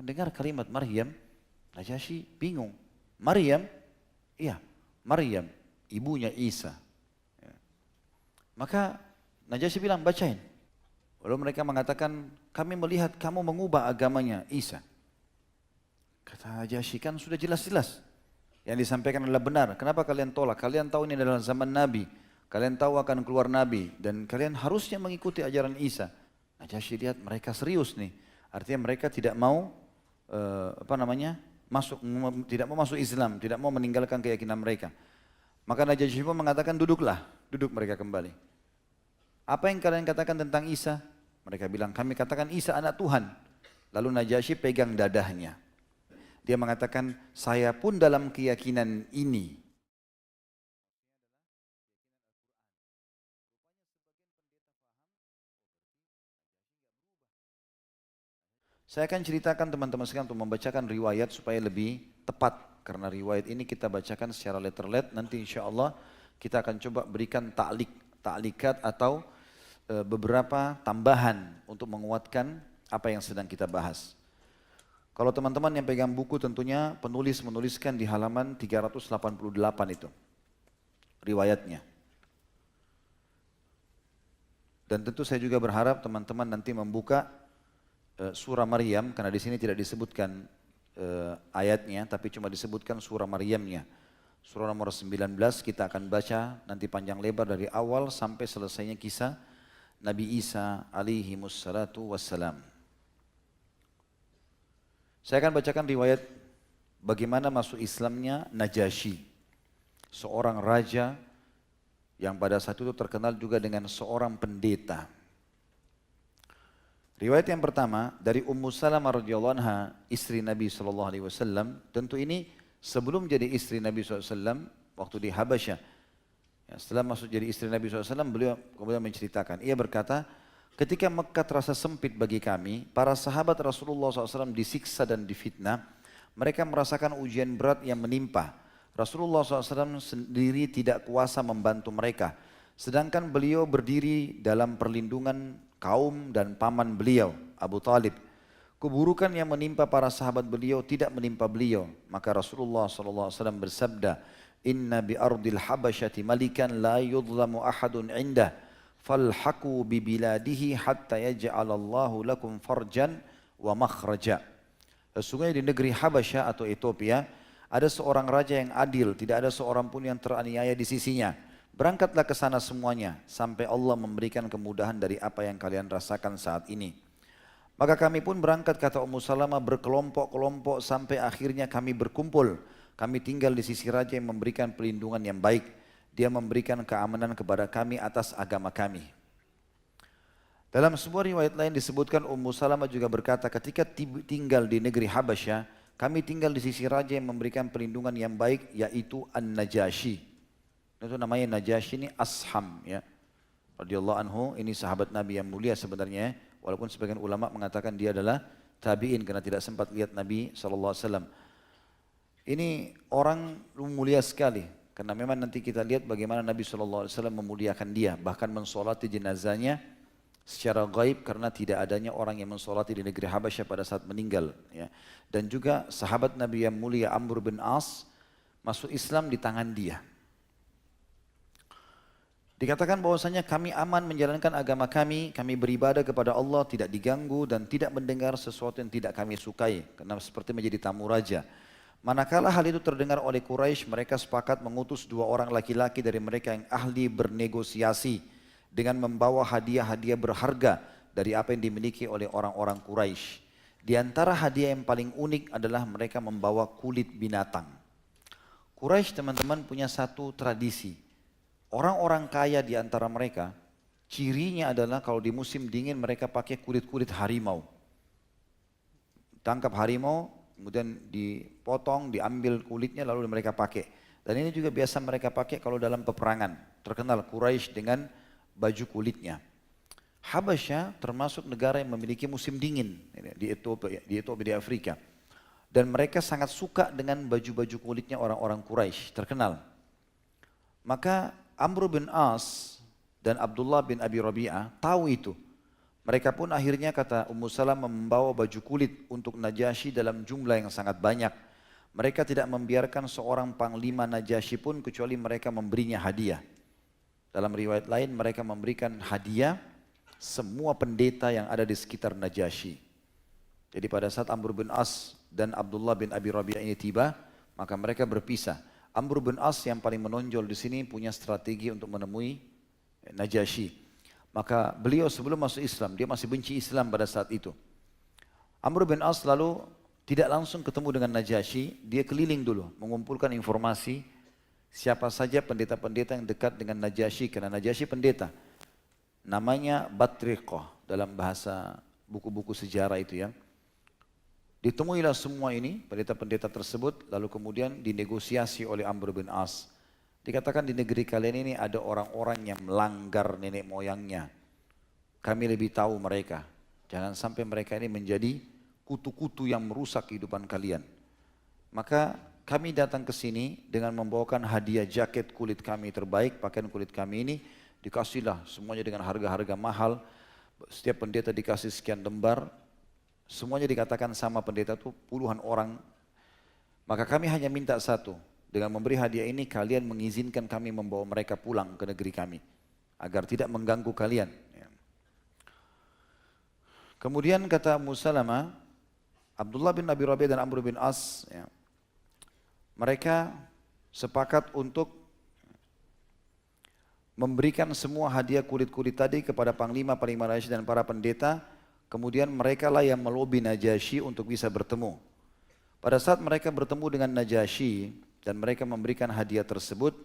Mendengar kalimat Maryam, Najasyi bingung. Maryam? Iya, Maryam, ibunya Isa. Ya. Maka Najasyi bilang, bacain. Lalu mereka mengatakan, kami melihat kamu mengubah agamanya Isa. Kata Najasyi, kan sudah jelas-jelas. Yang disampaikan adalah benar. Kenapa kalian tolak? Kalian tahu ini adalah zaman Nabi. Kalian tahu akan keluar Nabi. Dan kalian harusnya mengikuti ajaran Isa. Najasyi lihat mereka serius nih. Artinya mereka tidak mau tidak mau masuk Islam, tidak mau meninggalkan keyakinan mereka. Maka Najasyi pun mengatakan duduklah, duduk mereka kembali. Apa yang kalian katakan tentang Isa? Mereka bilang kami katakan Isa anak Tuhan. Lalu Najasyi pegang dadahnya. Dia mengatakan saya pun dalam keyakinan ini. Saya akan ceritakan teman-teman sekalian untuk membacakan riwayat supaya lebih tepat. Karena riwayat ini kita bacakan secara letter-let. Nanti insya Allah kita akan coba berikan ta'likat atau beberapa tambahan untuk menguatkan apa yang sedang kita bahas. Kalau teman-teman yang pegang buku tentunya penulis menuliskan di halaman 388 itu. Riwayatnya. Dan tentu saya juga berharap teman-teman nanti membuka surah Maryam, karena di sini tidak disebutkan ayatnya, tapi cuma disebutkan surah Maryamnya. Surah nomor 19 kita akan baca nanti panjang lebar dari awal sampai selesainya kisah Nabi Isa alaihi wassalatu wassalam. Saya akan bacakan riwayat bagaimana masuk Islamnya Najasyi, seorang raja yang pada saat itu terkenal juga dengan seorang pendeta. Riwayat yang pertama dari Ummu Salamah radhiyallahu anha, istri Nabi SAW. Tentu ini sebelum jadi istri Nabi SAW, waktu di Habasyah. Ya, setelah masuk jadi istri Nabi SAW, beliau kemudian menceritakan. Ia berkata, ketika Mekah terasa sempit bagi kami, para sahabat Rasulullah SAW disiksa dan difitnah. Mereka merasakan ujian berat yang menimpa. Rasulullah SAW sendiri tidak kuasa membantu mereka. Sedangkan beliau berdiri dalam perlindungan kaum dan paman beliau, Abu Talib. Keburukan yang menimpa para sahabat beliau tidak menimpa beliau. Maka Rasulullah SAW bersabda, Inna bi ardil habasyati malikan la yudlamu ahadun indah. Falhaku bi biladihi hatta yaj'alallahu lakum farjan wa makhraja. Sesungguhnya di negeri Habasyah atau Ethiopia, ada seorang raja yang adil, tidak ada seorang pun yang teraniaya di sisinya. Berangkatlah ke sana semuanya, sampai Allah memberikan kemudahan dari apa yang kalian rasakan saat ini. Maka kami pun berangkat, kata Ummu Salamah, berkelompok-kelompok sampai akhirnya kami berkumpul. Kami tinggal di sisi raja yang memberikan pelindungan yang baik. Dia memberikan keamanan kepada kami atas agama kami. Dalam sebuah riwayat lain disebutkan Ummu Salamah juga berkata, ketika tinggal di negeri Habasyah, kami tinggal di sisi raja yang memberikan perlindungan yang baik, yaitu An-Najasyi. Itu namanya Najasyi ini Asham, ya. Radhiyallahu anhu, ini sahabat Nabi yang mulia sebenarnya, walaupun sebagian ulama mengatakan dia adalah tabi'in karena tidak sempat lihat Nabi SAW. Ini orang mulia sekali, karena memang nanti kita lihat bagaimana Nabi SAW memuliakan dia, bahkan mensolati jenazahnya secara gaib karena tidak adanya orang yang mensolati di negeri Habasyah pada saat meninggal. Ya. Dan juga sahabat Nabi yang mulia Amr bin As masuk Islam di tangan dia. Dikatakan bahwasanya kami aman menjalankan agama kami beribadah kepada Allah, tidak diganggu dan tidak mendengar sesuatu yang tidak kami sukai, karena seperti menjadi tamu raja. Manakala hal itu terdengar oleh Quraisy, mereka sepakat mengutus 2 orang laki-laki dari mereka yang ahli bernegosiasi dengan membawa hadiah-hadiah berharga dari apa yang dimiliki oleh orang-orang Quraisy. Di antara hadiah yang paling unik adalah mereka membawa kulit binatang. Quraisy, teman-teman, punya satu tradisi. Orang-orang kaya di antara mereka, cirinya adalah kalau di musim dingin mereka pakai kulit-kulit harimau. Tangkap harimau, kemudian dipotong, diambil kulitnya lalu mereka pakai. Dan ini juga biasa mereka pakai kalau dalam peperangan. Terkenal Quraisy dengan baju kulitnya. Habasyah termasuk negara yang memiliki musim dingin di Ethiopia, di Afrika. Dan mereka sangat suka dengan baju-baju kulitnya orang-orang Quraisy, terkenal. Maka Amr bin As dan Abdullah bin Abi Rabi'ah tahu itu. Mereka pun akhirnya kata Ummu Salamah membawa baju kulit untuk Najasyi dalam jumlah yang sangat banyak. Mereka tidak membiarkan seorang panglima Najasyi pun kecuali mereka memberinya hadiah. Dalam riwayat lain mereka memberikan hadiah semua pendeta yang ada di sekitar Najasyi. Jadi pada saat Amr bin As dan Abdullah bin Abi Rabi'ah ini tiba, maka mereka berpisah. Amr bin As yang paling menonjol di sini punya strategi untuk menemui Najasyi. Maka beliau sebelum masuk Islam, dia masih benci Islam pada saat itu. Amr bin As lalu tidak langsung ketemu dengan Najasyi, dia keliling dulu mengumpulkan informasi siapa saja pendeta-pendeta yang dekat dengan Najasyi, karena Najasyi pendeta. Namanya Batriqah dalam bahasa buku-buku sejarah itu ya. Ditemuilah semua ini, pendeta-pendeta tersebut, lalu kemudian dinegosiasi oleh Amr bin As. Dikatakan di negeri kalian ini ada orang-orang yang melanggar nenek moyangnya. Kami lebih tahu mereka. Jangan sampai mereka ini menjadi kutu-kutu yang merusak kehidupan kalian. Maka kami datang ke sini dengan membawakan hadiah jaket kulit kami terbaik, pakaian kulit kami ini dikasihlah semuanya dengan harga-harga mahal. Setiap pendeta dikasih sekian lembar, semuanya dikatakan sama pendeta itu puluhan orang. Maka kami hanya minta satu, dengan memberi hadiah ini kalian mengizinkan kami membawa mereka pulang ke negeri kami, agar tidak mengganggu kalian. Kemudian kata Ummu Salamah, Abdullah bin Abi Rabi'ah dan Amr bin As, ya, mereka sepakat untuk memberikan semua hadiah kulit-kulit tadi kepada panglima-panglima Najasyi dan para pendeta. Kemudian mereka lah yang melobi Najasyi untuk bisa bertemu. Pada saat mereka bertemu dengan Najasyi dan mereka memberikan hadiah tersebut,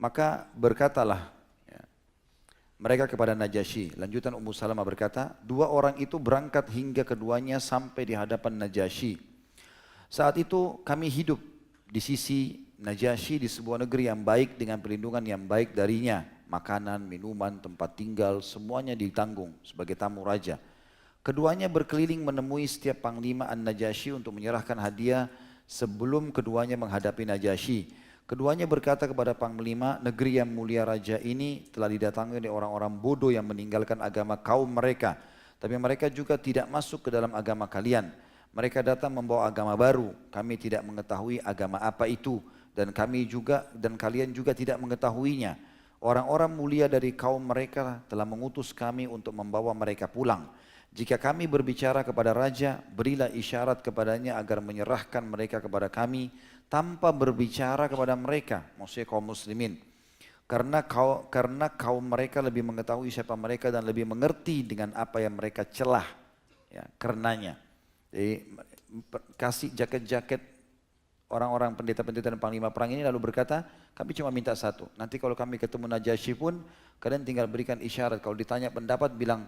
maka berkatalah ya, mereka kepada Najasyi. Lanjutan Ummu Salamah berkata, dua orang itu berangkat hingga keduanya sampai di hadapan Najasyi. Saat itu kami hidup di sisi Najasyi di sebuah negeri yang baik dengan perlindungan yang baik darinya. Makanan, minuman, tempat tinggal, semuanya ditanggung sebagai tamu raja. Keduanya berkeliling menemui setiap panglima An-Najasyi untuk menyerahkan hadiah sebelum keduanya menghadapi Najasyi. Keduanya berkata kepada panglima, negeri yang mulia raja ini telah didatangi oleh orang-orang bodoh yang meninggalkan agama kaum mereka. Tapi mereka juga tidak masuk ke dalam agama kalian. Mereka datang membawa agama baru, kami tidak mengetahui agama apa itu, dan kalian juga tidak mengetahuinya. Orang-orang mulia dari kaum mereka telah mengutus kami untuk membawa mereka pulang. Jika kami berbicara kepada raja, berilah isyarat kepadanya agar menyerahkan mereka kepada kami tanpa berbicara kepada mereka, maksudnya kaum muslimin. Karena kaum mereka lebih mengetahui siapa mereka dan lebih mengerti dengan apa yang mereka celah ya, karenanya. Jadi kasih jaket-jaket orang-orang pendeta-pendeta dan panglima perang ini lalu berkata, kami cuma minta satu. Nanti kalau kami ketemu Najasyi pun, kalian tinggal berikan isyarat. Kalau ditanya pendapat bilang,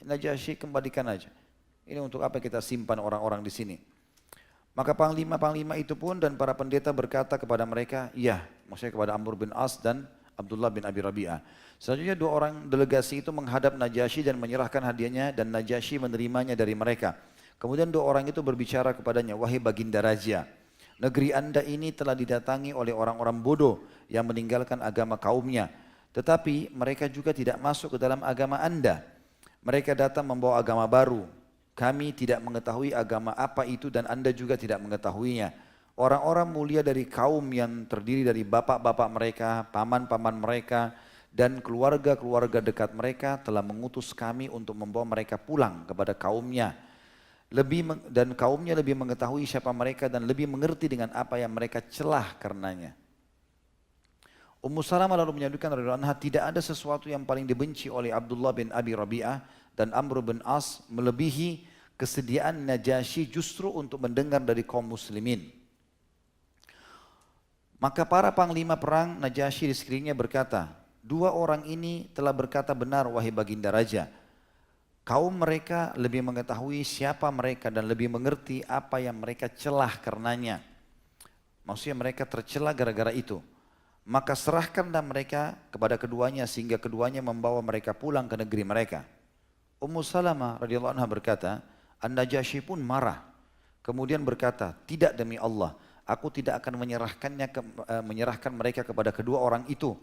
Najasyi kembalikan aja. Ini untuk apa kita simpan orang-orang di sini. Maka panglima-panglima itu pun dan para pendeta berkata kepada mereka, iya, maksudnya kepada Amr bin As dan Abdullah bin Abi Rabi'ah. Selanjutnya dua orang delegasi itu menghadap Najasyi dan menyerahkan hadiahnya dan Najasyi menerimanya dari mereka. Kemudian dua orang itu berbicara kepadanya, wahai baginda raja, negeri anda ini telah didatangi oleh orang-orang bodoh yang meninggalkan agama kaumnya. Tetapi mereka juga tidak masuk ke dalam agama anda. Mereka datang membawa agama baru. Kami tidak mengetahui agama apa itu dan anda juga tidak mengetahuinya. Orang-orang mulia dari kaum yang terdiri dari bapak-bapak mereka, paman-paman mereka, dan keluarga-keluarga dekat mereka telah mengutus kami untuk membawa mereka pulang kepada kaumnya. Dan kaumnya lebih mengetahui siapa mereka dan lebih mengerti dengan apa yang mereka celah karenanya. Ummu Salamah lalu menyebutkan radhiyallahu anha, tidak ada sesuatu yang paling dibenci oleh Abdullah bin Abi Rabi'ah dan Amr bin As melebihi kesediaan Najasyi justru untuk mendengar dari kaum muslimin. Maka para panglima perang Najasyi di sekelilingnya berkata, dua orang ini telah berkata benar wahai baginda raja. Kaum mereka lebih mengetahui siapa mereka dan lebih mengerti apa yang mereka celah karenanya. Maksudnya mereka tercela gara-gara itu. Maka serahkanlah mereka kepada keduanya sehingga keduanya membawa mereka pulang ke negeri mereka. Ummu Salamah radhiyallahu anha berkata, An-Najasyi pun marah. Kemudian berkata, tidak demi Allah, aku tidak akan menyerahkan mereka kepada kedua orang itu.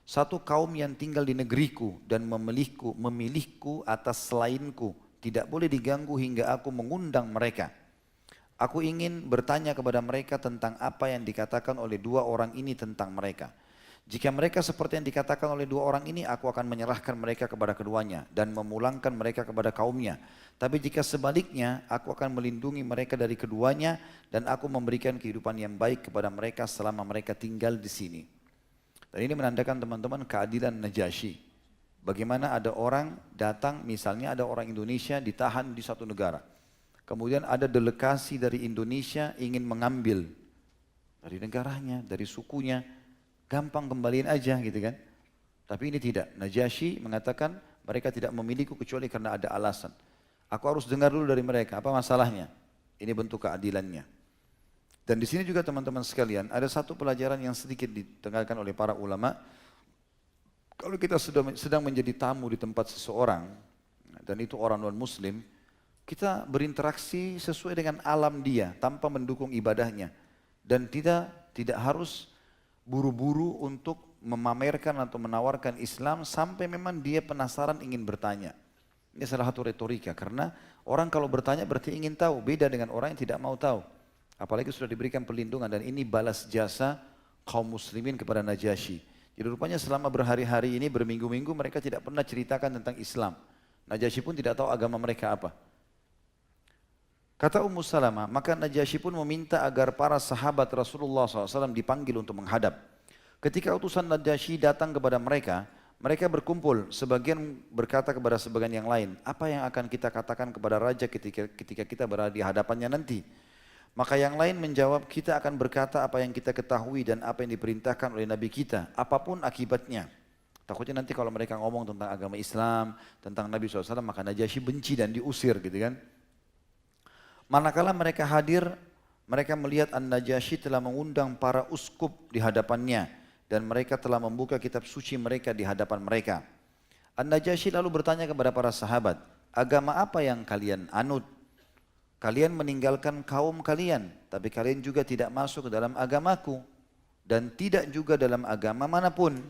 Satu kaum yang tinggal di negeriku dan memilihku atas selainku tidak boleh diganggu hingga aku mengundang mereka. Aku ingin bertanya kepada mereka tentang apa yang dikatakan oleh dua orang ini tentang mereka. Jika mereka seperti yang dikatakan oleh dua orang ini, aku akan menyerahkan mereka kepada keduanya dan memulangkan mereka kepada kaumnya. Tapi jika sebaliknya, aku akan melindungi mereka dari keduanya dan aku memberikan kehidupan yang baik kepada mereka selama mereka tinggal di sini. Dan ini menandakan teman-teman keadilan Najasyi. Bagaimana ada orang datang, misalnya ada orang Indonesia ditahan di satu negara. Kemudian ada delegasi dari Indonesia ingin mengambil dari negaranya, dari sukunya. Gampang kembaliin aja gitu kan. Tapi ini tidak. Najasyi mengatakan mereka tidak memilikiku kecuali karena ada alasan. Aku harus dengar dulu dari mereka, apa masalahnya? Ini bentuk keadilannya. Dan di sini juga teman-teman sekalian, ada satu pelajaran yang sedikit ditekankan oleh para ulama. Kalau kita sedang menjadi tamu di tempat seseorang, dan itu orang non-muslim, kita berinteraksi sesuai dengan alam dia, tanpa mendukung ibadahnya. Dan tidak harus buru-buru untuk memamerkan atau menawarkan Islam sampai memang dia penasaran ingin bertanya. Ini salah satu retorika, karena orang kalau bertanya berarti ingin tahu, beda dengan orang yang tidak mau tahu. Apalagi sudah diberikan perlindungan, dan ini balas jasa kaum muslimin kepada Najasyi. Jadi rupanya selama berhari-hari ini, berminggu-minggu mereka tidak pernah ceritakan tentang Islam. Najasyi pun tidak tahu agama mereka apa. Kata Ummu Salamah, maka Najasyi pun meminta agar para sahabat Rasulullah SAW dipanggil untuk menghadap. Ketika utusan Najasyi datang kepada mereka, mereka berkumpul, sebagian berkata kepada sebagian yang lain, apa yang akan kita katakan kepada raja ketika kita berada di hadapannya nanti? Maka yang lain menjawab, kita akan berkata apa yang kita ketahui dan apa yang diperintahkan oleh Nabi kita, apapun akibatnya. Takutnya nanti kalau mereka ngomong tentang agama Islam, tentang Nabi SAW, maka Najasyi benci dan diusir gitu kan. Manakala mereka hadir, mereka melihat An-Najasyi telah mengundang para uskup di hadapannya dan mereka telah membuka kitab suci mereka di hadapan mereka. An-Najasyi lalu bertanya kepada para sahabat, agama apa yang kalian anut? Kalian meninggalkan kaum kalian, tapi kalian juga tidak masuk ke dalam agamaku dan tidak juga dalam agama manapun.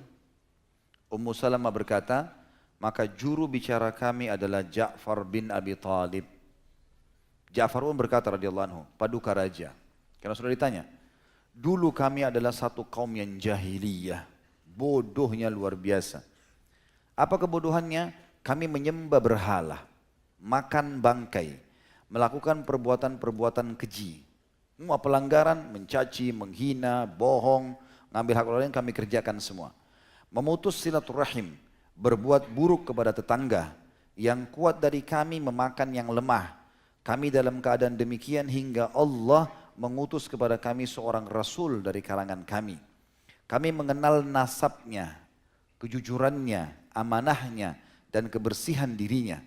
Ummu Salamah berkata, maka juru bicara kami adalah Ja'far bin Abi Thalib. Ja'far pun berkata radhiyallahu anhu, paduka raja. Karena sudah ditanya, dulu kami adalah satu kaum yang jahiliyah, bodohnya luar biasa. Apa kebodohannya? Kami menyembah berhala, makan bangkai, melakukan perbuatan-perbuatan keji. Semua pelanggaran, mencaci, menghina, bohong, ngambil hak orang lain kami kerjakan semua. Memutus silaturahim, berbuat buruk kepada tetangga, yang kuat dari kami memakan yang lemah. Kami dalam keadaan demikian hingga Allah mengutus kepada kami seorang Rasul dari kalangan kami. Kami mengenal nasabnya, kejujurannya, amanahnya, dan kebersihan dirinya.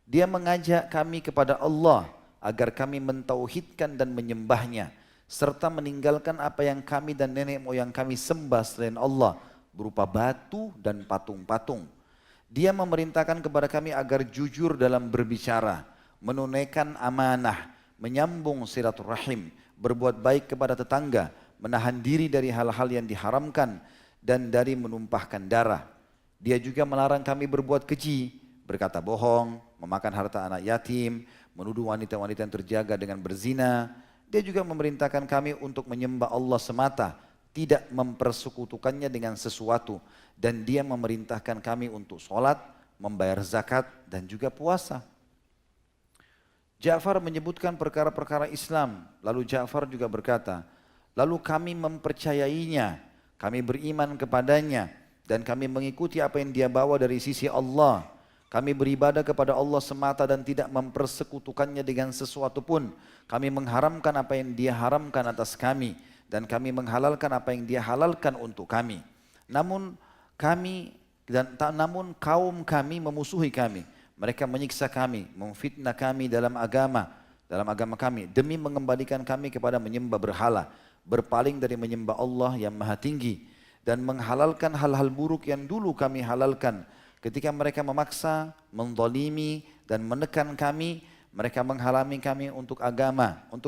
Dia mengajak kami kepada Allah agar kami mentauhidkan dan menyembahnya, serta meninggalkan apa yang kami dan nenek moyang kami sembah selain Allah, berupa batu dan patung-patung. Dia memerintahkan kepada kami agar jujur dalam berbicara, menunaikan amanah, menyambung silaturahim, berbuat baik kepada tetangga, menahan diri dari hal-hal yang diharamkan, dan dari menumpahkan darah. Dia juga melarang kami berbuat keji, berkata bohong, memakan harta anak yatim, menuduh wanita-wanita yang terjaga dengan berzina. Dia juga memerintahkan kami untuk menyembah Allah semata, tidak mempersekutukannya dengan sesuatu. Dan dia memerintahkan kami untuk sholat, membayar zakat, dan juga puasa. Ja'far menyebutkan perkara-perkara Islam, lalu Ja'far juga berkata, lalu kami mempercayainya, kami beriman kepadanya, dan kami mengikuti apa yang dia bawa dari sisi Allah. Kami beribadah kepada Allah semata dan tidak mempersekutukannya dengan sesuatu pun. Kami mengharamkan apa yang dia haramkan atas kami, dan kami menghalalkan apa yang dia halalkan untuk kami. Namun kaum kami memusuhi kami. Mereka menyiksa kami, memfitnah kami dalam agama kami, demi mengembalikan kami kepada menyembah berhala, berpaling dari menyembah Allah yang maha tinggi, dan menghalalkan hal-hal buruk yang dulu kami halalkan. Ketika mereka memaksa, menzalimi, dan menekan kami, mereka menghalangi kami untuk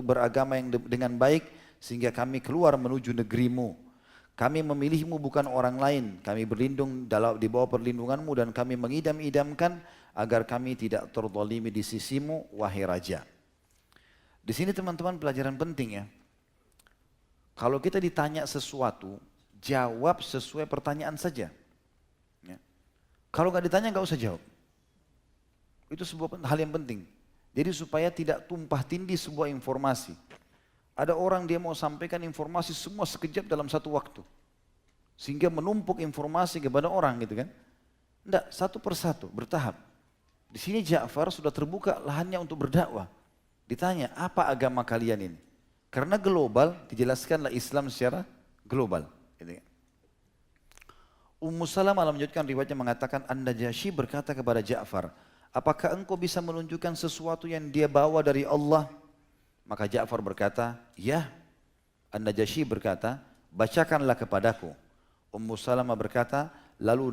beragama yang dengan baik, sehingga kami keluar menuju negerimu. Kami memilihmu bukan orang lain, kami berlindung di bawah perlindunganmu dan kami mengidam-idamkan agar kami tidak terzalimi di sisimu, wahai Raja. Di sini teman-teman pelajaran penting ya. Kalau kita ditanya sesuatu, jawab sesuai pertanyaan saja. Ya. Kalau nggak ditanya nggak usah jawab. Itu sebuah hal yang penting. Jadi supaya tidak tumpah tindih sebuah informasi. Ada orang dia mau sampaikan informasi semua sekejap dalam satu waktu. Sehingga menumpuk informasi kepada orang gitu kan. Tidak, satu persatu, bertahap. Di sini Ja'far sudah terbuka lahannya untuk berdakwah. Ditanya, apa agama kalian ini? Karena global, dijelaskanlah Islam secara global. Gitu kan. Ummu Salamah melanjutkan riwayatnya mengatakan, An-Najasyi berkata kepada Ja'far, apakah engkau bisa menunjukkan sesuatu yang dia bawa dari Allah? Maka Ja'far berkata, ya. An-Najasyi berkata, bacakanlah kepadaku. Ummu Salamah berkata, lalu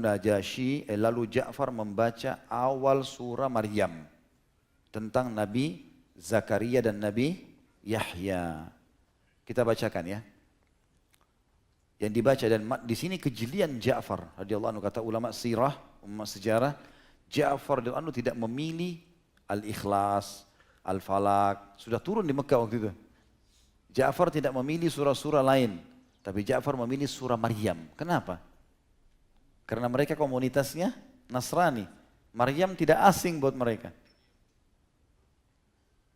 Ja'far membaca awal surah Maryam tentang Nabi Zakaria dan Nabi Yahya. Kita bacakan ya. Yang dibaca dan di sini kejelian Ja'far radhiyallahu anhu, kata ulama sirah, ulama sejarah, Ja'far radhiyallahu anhu tidak memilih Al-Ikhlas, Al-Falaq, sudah turun di Mekah waktu itu. Ja'far tidak memilih surah-surah lain, tapi Ja'far memilih surah Maryam. Kenapa? Karena mereka komunitasnya Nasrani. Maryam tidak asing buat mereka.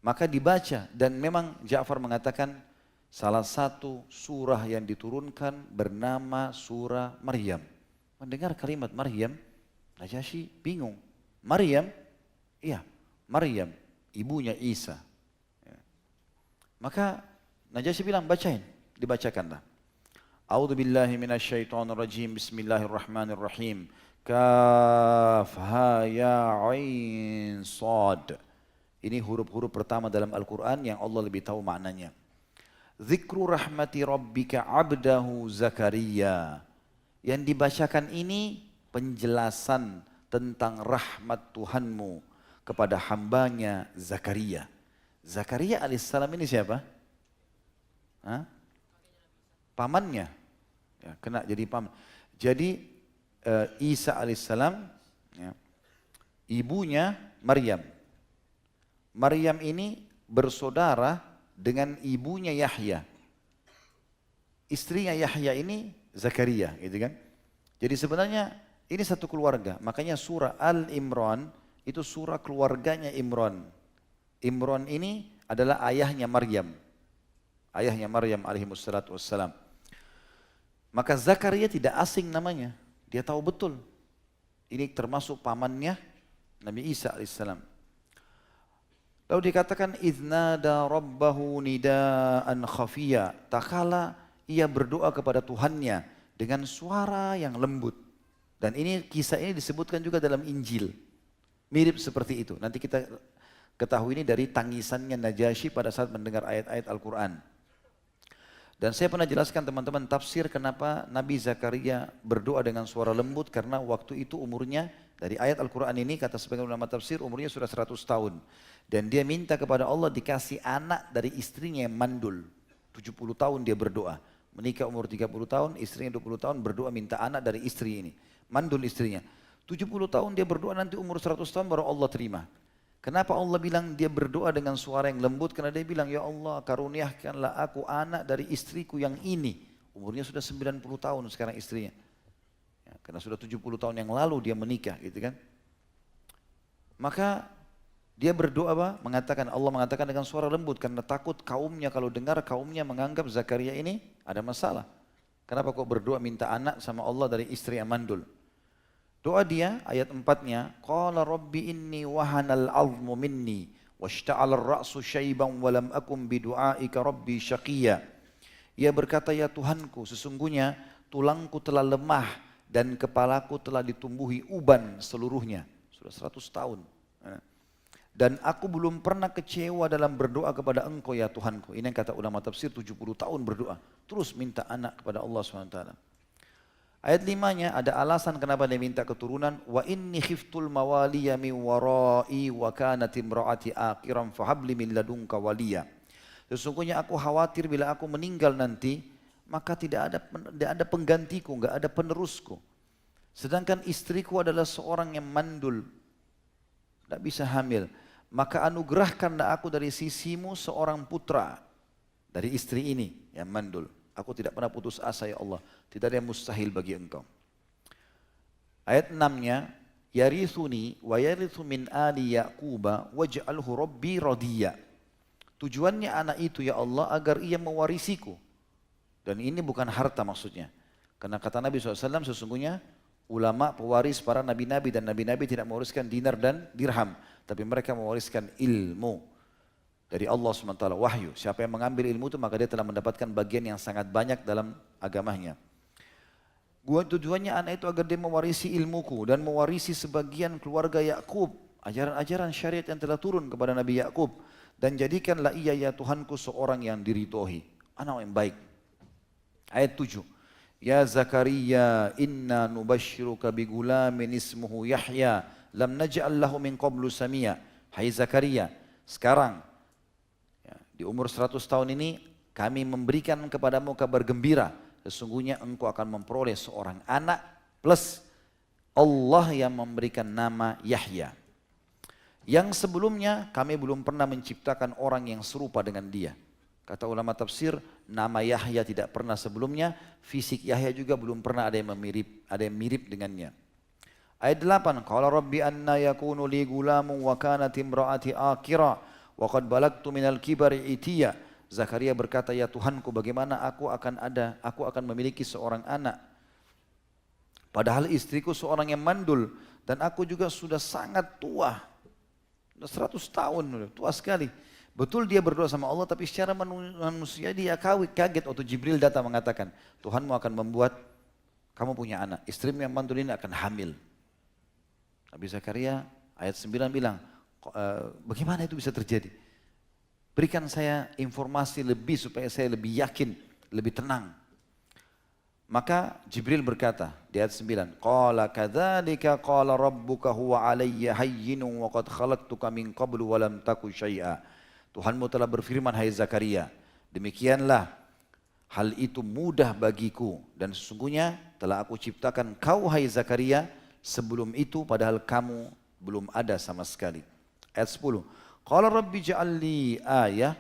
Maka dibaca dan memang Ja'far mengatakan salah satu surah yang diturunkan bernama surah Maryam. Mendengar kalimat Maryam, Najasyi bingung. Maryam? Iya, Maryam. Ibunya Isa. Maka Najasyi bilang bacain, dibacakanlah. A'udzu billahi minasyaitonir rajim. Bismillahirrahmanirrahim. Kaf ha ya ain sad. Ini huruf-huruf pertama dalam Al-Qur'an yang Allah lebih tahu maknanya. Dzikru rahmati rabbika 'abdahu Zakaria. Yang dibacakan ini penjelasan tentang rahmat Tuhanmu kepada hambanya Zakaria. Zakaria alaihissalam ini siapa? Hah? Pamannya. Ya, kena jadi paman. Jadi Isa alaihissalam, ya, ibunya Maryam. Maryam ini bersaudara dengan ibunya Yahya. Istrinya Yahya ini Zakaria, gitu kan? Jadi sebenarnya ini satu keluarga. Makanya surah Al-Imran itu surah keluarganya Imran. Imran ini adalah ayahnya Maryam. Ayahnya Maryam alaihissalatu wassalam. Maka Zakaria tidak asing namanya. Dia tahu betul. Ini termasuk pamannya Nabi Isa alaihissalam. Lalu dikatakan idznada rabbahu nidaan khafiyya. Tak kala ia berdoa kepada Tuhannya dengan suara yang lembut. Dan ini kisah ini disebutkan juga dalam Injil. Mirip seperti itu. Nanti kita ketahui ini dari tangisannya Najasyi pada saat mendengar ayat-ayat Al-Quran. Dan saya pernah jelaskan teman-teman tafsir kenapa Nabi Zakaria berdoa dengan suara lembut. Karena waktu itu umurnya, dari ayat Al-Quran ini kata sebagian ulama tafsir umurnya sudah 100 tahun. Dan dia minta kepada Allah dikasih anak dari istrinya yang mandul. 70 tahun dia berdoa. Menikah umur 30 tahun, istrinya 20 tahun berdoa minta anak dari istri ini. Mandul istrinya. 70 tahun dia berdoa, nanti umur 100 tahun baru Allah terima. Kenapa Allah bilang dia berdoa dengan suara yang lembut? Karena dia bilang, ya Allah karuniakanlah aku anak dari istriku yang ini. Umurnya sudah 90 tahun sekarang istrinya. Ya, karena sudah 70 tahun yang lalu dia menikah gitu kan. Maka dia berdoa mengatakan, Allah mengatakan dengan suara lembut. Karena takut kaumnya kalau dengar, kaumnya menganggap Zakaria ini ada masalah. Kenapa kok berdoa minta anak sama Allah dari istri yang mandul? Doa dia ayat 4-nya, qala rabbi inni wahanal 'azmu minni washta'ala ar-ra'su syaiban wa lam akum bidu'aika rabbi syaqiyya. Ia berkata, ya Tuhanku, sesungguhnya tulangku telah lemah dan kepalaku telah ditumbuhi uban seluruhnya. Sudah 100 tahun. Dan aku belum pernah kecewa dalam berdoa kepada Engkau ya Tuhanku. Ini yang kata ulama tafsir 70 tahun berdoa. Terus minta anak kepada Allah SWT. Ayat 5-nya ada alasan kenapa dia minta keturunan. Wa inni khiftul mawaliya min warai wa kanat imraati akhiran fahabli min ladunka waliya. Sesungguhnya aku khawatir bila aku meninggal nanti, maka tidak ada penggantiku, nggak ada penerusku. Sedangkan istriku adalah seorang yang mandul, tidak bisa hamil. Maka anugerahkanlah aku dari sisimu seorang putra dari istri ini yang mandul. Aku tidak pernah putus asa ya Allah. Tidak ada yang mustahil bagi engkau. Ayat 6-nya, yarithuni wa yarithu min ali Yaquba waj'alhu rabbi radiyya. Tujuannya anak itu ya Allah agar ia mewarisiku. Dan ini bukan harta maksudnya. Karena kata Nabi SAW sesungguhnya ulama pewaris para nabi-nabi dan nabi-nabi tidak mewariskan dinar dan dirham. Tapi mereka mewariskan ilmu dari Allah SWT, wahyu. Siapa yang mengambil ilmu itu maka dia telah mendapatkan bagian yang sangat banyak dalam agamanya. Tujuannya anak itu agar dia mewarisi ilmuku dan mewarisi sebagian keluarga Yakub, ajaran-ajaran syariat yang telah turun kepada Nabi Yakub, dan jadikanlah ia ya Tuhanku seorang yang diridhoi, anak yang baik. Ayat 7. Ya Zakaria inna nubashiruka bigulamin ismuhu Yahya lam naj'al lahu min qablu samia. Hai Zakaria, sekarang ya, di umur 100 tahun ini kami memberikan kepadamu kabar gembira. Sesungguhnya engkau akan memperoleh seorang anak plus Allah yang memberikan nama Yahya. Yang sebelumnya kami belum pernah menciptakan orang yang serupa dengan dia. Kata ulama tafsir, nama Yahya tidak pernah sebelumnya, fisik Yahya juga belum pernah ada yang mirip dengannya. Ayat 8, qala rabbi anna yakunu li gulamun wa kanat imraati akira wa qad balagtu minal kibari itiya. Zakaria berkata, ya Tuhanku, bagaimana aku akan memiliki seorang anak. Padahal istriku seorang yang mandul dan aku juga sudah sangat tua. Sudah 100 tahun, tua sekali. Betul dia berdoa sama Allah, tapi secara manusia dia kaget waktu Jibril datang mengatakan, Tuhanmu akan membuat kamu punya anak. Istrimu yang mandul ini akan hamil. Nabi Zakaria ayat 9 bilang, bagaimana itu bisa terjadi? Berikan saya informasi lebih supaya saya lebih yakin, lebih tenang. Maka Jibril berkata di ayat 9, qala kadzalika qala rabbuka huwa 'alayya hayyinun wa qad khalaqtuka min qablu wa lam taku syai'a. Tuhanmu telah berfirman, hai Zakaria, demikianlah hal itu mudah bagiku dan sesungguhnya telah aku ciptakan kau hai Zakaria sebelum itu padahal kamu belum ada sama sekali. Ayat 10. Qala rabbi ja'al li ayah,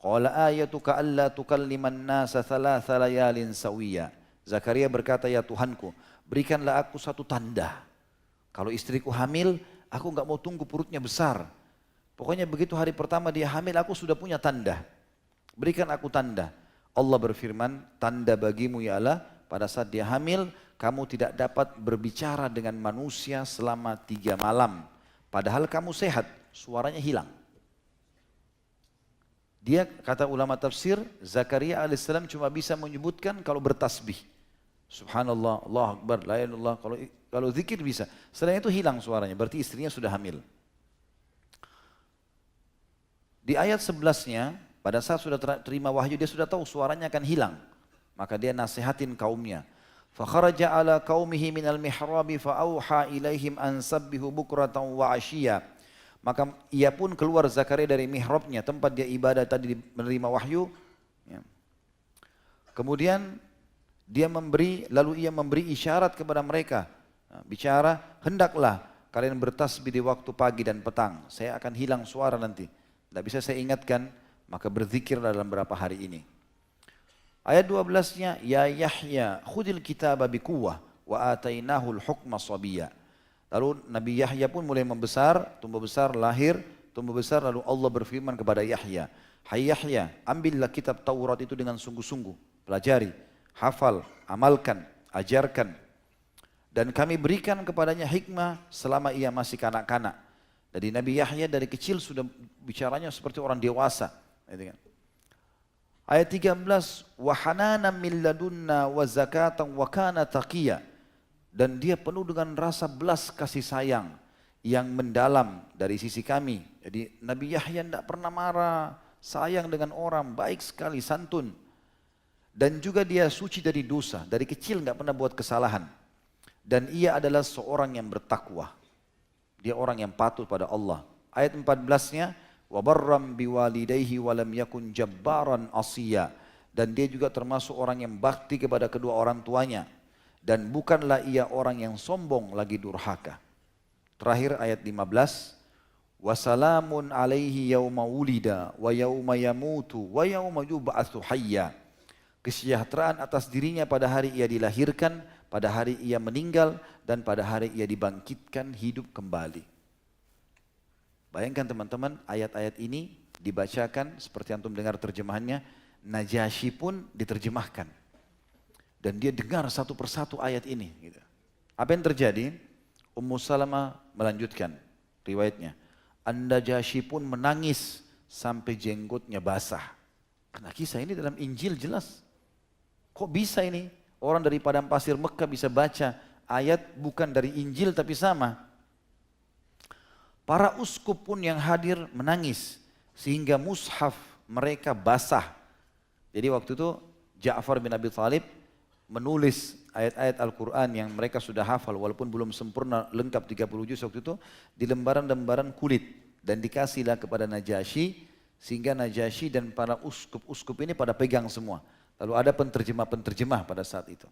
qala ayatuka alla tukalliman nasa thalatha layalin sawiyya. Zakaria berkata, ya Tuhanku, berikanlah aku satu tanda. Kalau istriku hamil, aku enggak mau tunggu perutnya besar. Pokoknya begitu hari pertama dia hamil, aku sudah punya tanda. Berikan aku tanda. Allah berfirman, tanda bagimu ya Allah, pada saat dia hamil, kamu tidak dapat berbicara dengan manusia selama 3 malam. Padahal kamu sehat, suaranya hilang. Dia kata ulama tafsir, Zakaria alaihissalam cuma bisa menyebutkan kalau bertasbih. Subhanallah, Allah Akbar, la ilaha illallah. Kalau zikir bisa. Selain itu hilang suaranya, berarti istrinya sudah hamil. Di ayat 11-nya, pada saat sudah terima wahyu, dia sudah tahu suaranya akan hilang. Maka dia nasihatin kaumnya. Fakharaja ala qaumihi minal mihrabi fa'auha ilaihim an sabbihu bukratan wa ashiyya. Maka ia pun keluar Zakaria dari mihrabnya, tempat dia ibadah tadi menerima wahyu. Ya. Kemudian lalu ia memberi isyarat kepada mereka. Nah, bicara, hendaklah kalian bertasbih di waktu pagi dan petang. Saya akan hilang suara nanti. Tidak bisa saya ingatkan, maka berzikirlah dalam beberapa hari ini. Ayat 12-nya, ya Yahya, khudil kitaba biquwwah wa atainahul hukma sabiyya. Lalu Nabi Yahya pun mulai membesar, tumbuh besar, lahir, tumbuh besar, lalu Allah berfirman kepada Yahya, hai Yahya, ambillah kitab Taurat itu dengan sungguh-sungguh, pelajari, hafal, amalkan, ajarkan. Dan kami berikan kepadanya hikmah selama ia masih kanak-kanak. Jadi Nabi Yahya dari kecil sudah bicaranya seperti orang dewasa. Ayat 13, wa hananan min ladunna wa zakatan wa kana taqiyya. Dan dia penuh dengan rasa belas kasih sayang yang mendalam dari sisi kami. Jadi Nabi Yahya tidak pernah marah, sayang dengan orang, baik sekali, santun. Dan juga dia suci dari dosa, dari kecil tidak pernah buat kesalahan. Dan ia adalah seorang yang bertakwa. Dia orang yang patuh pada Allah. Ayat 14-nya, wa barram biwalidayhi wa lam yakun jabbaran asiyya. dan dia juga termasuk orang yang bakti kepada kedua orang tuanya, dan bukanlah ia orang yang sombong lagi durhaka. Terakhir ayat 15, wasalamun alaihi yauma wulida wa yauma yamutu wa yauma yub'atsu hayya. Kesejahteraan atas dirinya pada hari ia dilahirkan, pada hari ia meninggal, dan pada hari ia dibangkitkan hidup kembali. Bayangkan teman-teman, ayat-ayat ini dibacakan seperti antum dengar terjemahannya, Najasyi pun diterjemahkan. Dan dia dengar satu persatu ayat ini. Gitu. Apa yang terjadi? Ummu Salamah melanjutkan riwayatnya. An-Najasyi pun menangis sampai jenggotnya basah. Karena kisah ini dalam Injil jelas. Kok bisa ini? Orang dari padang pasir Mekah bisa baca ayat bukan dari Injil tapi sama. Para uskup pun yang hadir menangis sehingga mushaf mereka basah. Jadi waktu itu Ja'far bin Abi Thalib menulis ayat-ayat Al-Quran yang mereka sudah hafal walaupun belum sempurna lengkap 30 juz waktu itu di lembaran-lembaran kulit dan dikasihlah kepada Najasyi sehingga Najasyi dan para uskup-uskup ini pada pegang semua. Lalu ada penterjemah-penterjemah pada saat itu.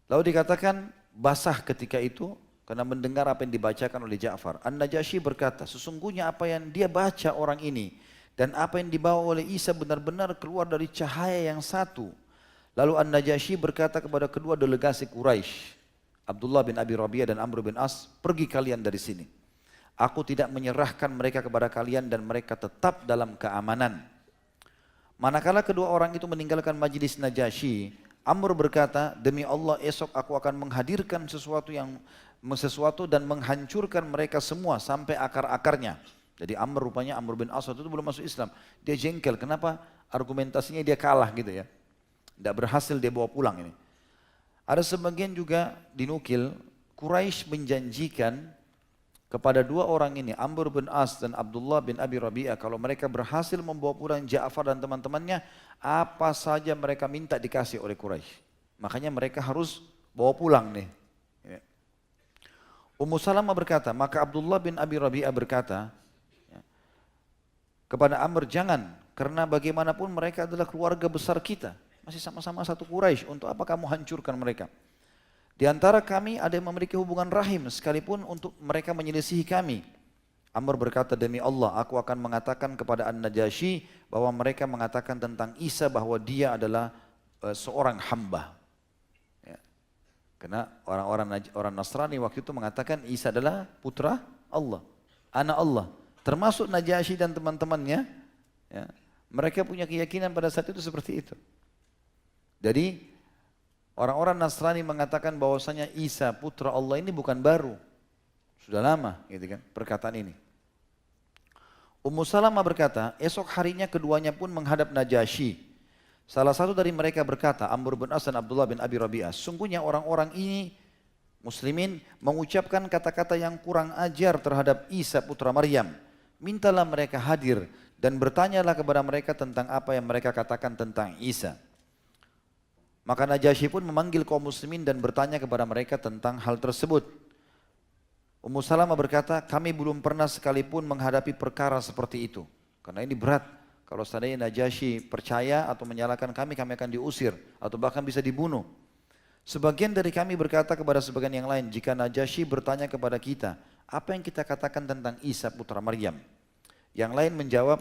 Lalu dikatakan basah ketika itu karena mendengar apa yang dibacakan oleh Ja'far. An-Najasyi berkata, sesungguhnya apa yang dia baca orang ini dan apa yang dibawa oleh Isa benar-benar keluar dari cahaya yang satu. Lalu An-Najasyi berkata kepada kedua delegasi Quraisy, Abdullah bin Abi Rabi'ah dan Amr bin As, pergi kalian dari sini. Aku tidak menyerahkan mereka kepada kalian dan mereka tetap dalam keamanan. Manakala kedua orang itu meninggalkan majlis Najasyi, Amr berkata, demi Allah esok aku akan menghadirkan sesuatu dan menghancurkan mereka semua sampai akar-akarnya. Jadi Amr rupanya Amr bin As itu belum masuk Islam. Dia jengkel, kenapa argumentasinya dia kalah gitu ya. Tidak berhasil dia bawa pulang ini. Ada sebagian juga dinukil, Quraisy menjanjikan kepada dua orang ini, Amr bin As dan Abdullah bin Abi Rabi'ah, kalau mereka berhasil membawa pulang Ja'far dan teman-temannya, apa saja mereka minta dikasih oleh Quraisy. Makanya mereka harus bawa pulang nih. Ummu Salamah berkata, maka Abdullah bin Abi Rabi'ah berkata kepada Amr, jangan, karena bagaimanapun mereka adalah keluarga besar kita. Masih sama-sama satu Quraisy, untuk apa kamu hancurkan mereka? Di antara kami ada yang memiliki hubungan rahim, sekalipun untuk mereka menyelisihi kami. Amr berkata, demi Allah, aku akan mengatakan kepada An-Najasyi bahwa mereka mengatakan tentang Isa bahwa dia adalah seorang hamba. Ya. Karena orang Nasrani waktu itu mengatakan Isa adalah putra Allah, anak Allah. Termasuk Najasyi dan teman-temannya, ya, mereka punya keyakinan pada saat itu seperti itu. Jadi orang-orang Nasrani mengatakan bahwasanya Isa putra Allah ini bukan baru. Sudah lama gitu kan perkataan ini. Ummu Salamah berkata, esok harinya keduanya pun menghadap Najasyi. Salah satu dari mereka berkata, Amr bin As dan Abdullah bin Abi Rabi'ah, sungguhnya orang-orang ini muslimin mengucapkan kata-kata yang kurang ajar terhadap Isa putra Maryam. Mintalah mereka hadir dan bertanyalah kepada mereka tentang apa yang mereka katakan tentang Isa. Maka Najasyi pun memanggil kaum muslimin dan bertanya kepada mereka tentang hal tersebut. Ummu Salamah berkata, kami belum pernah sekalipun menghadapi perkara seperti itu. Karena ini berat. Kalau seandainya Najasyi percaya atau menyalahkan kami akan diusir atau bahkan bisa dibunuh. Sebagian dari kami berkata kepada sebagian yang lain, jika Najasyi bertanya kepada kita, apa yang kita katakan tentang Isa putra Maryam? Yang lain menjawab,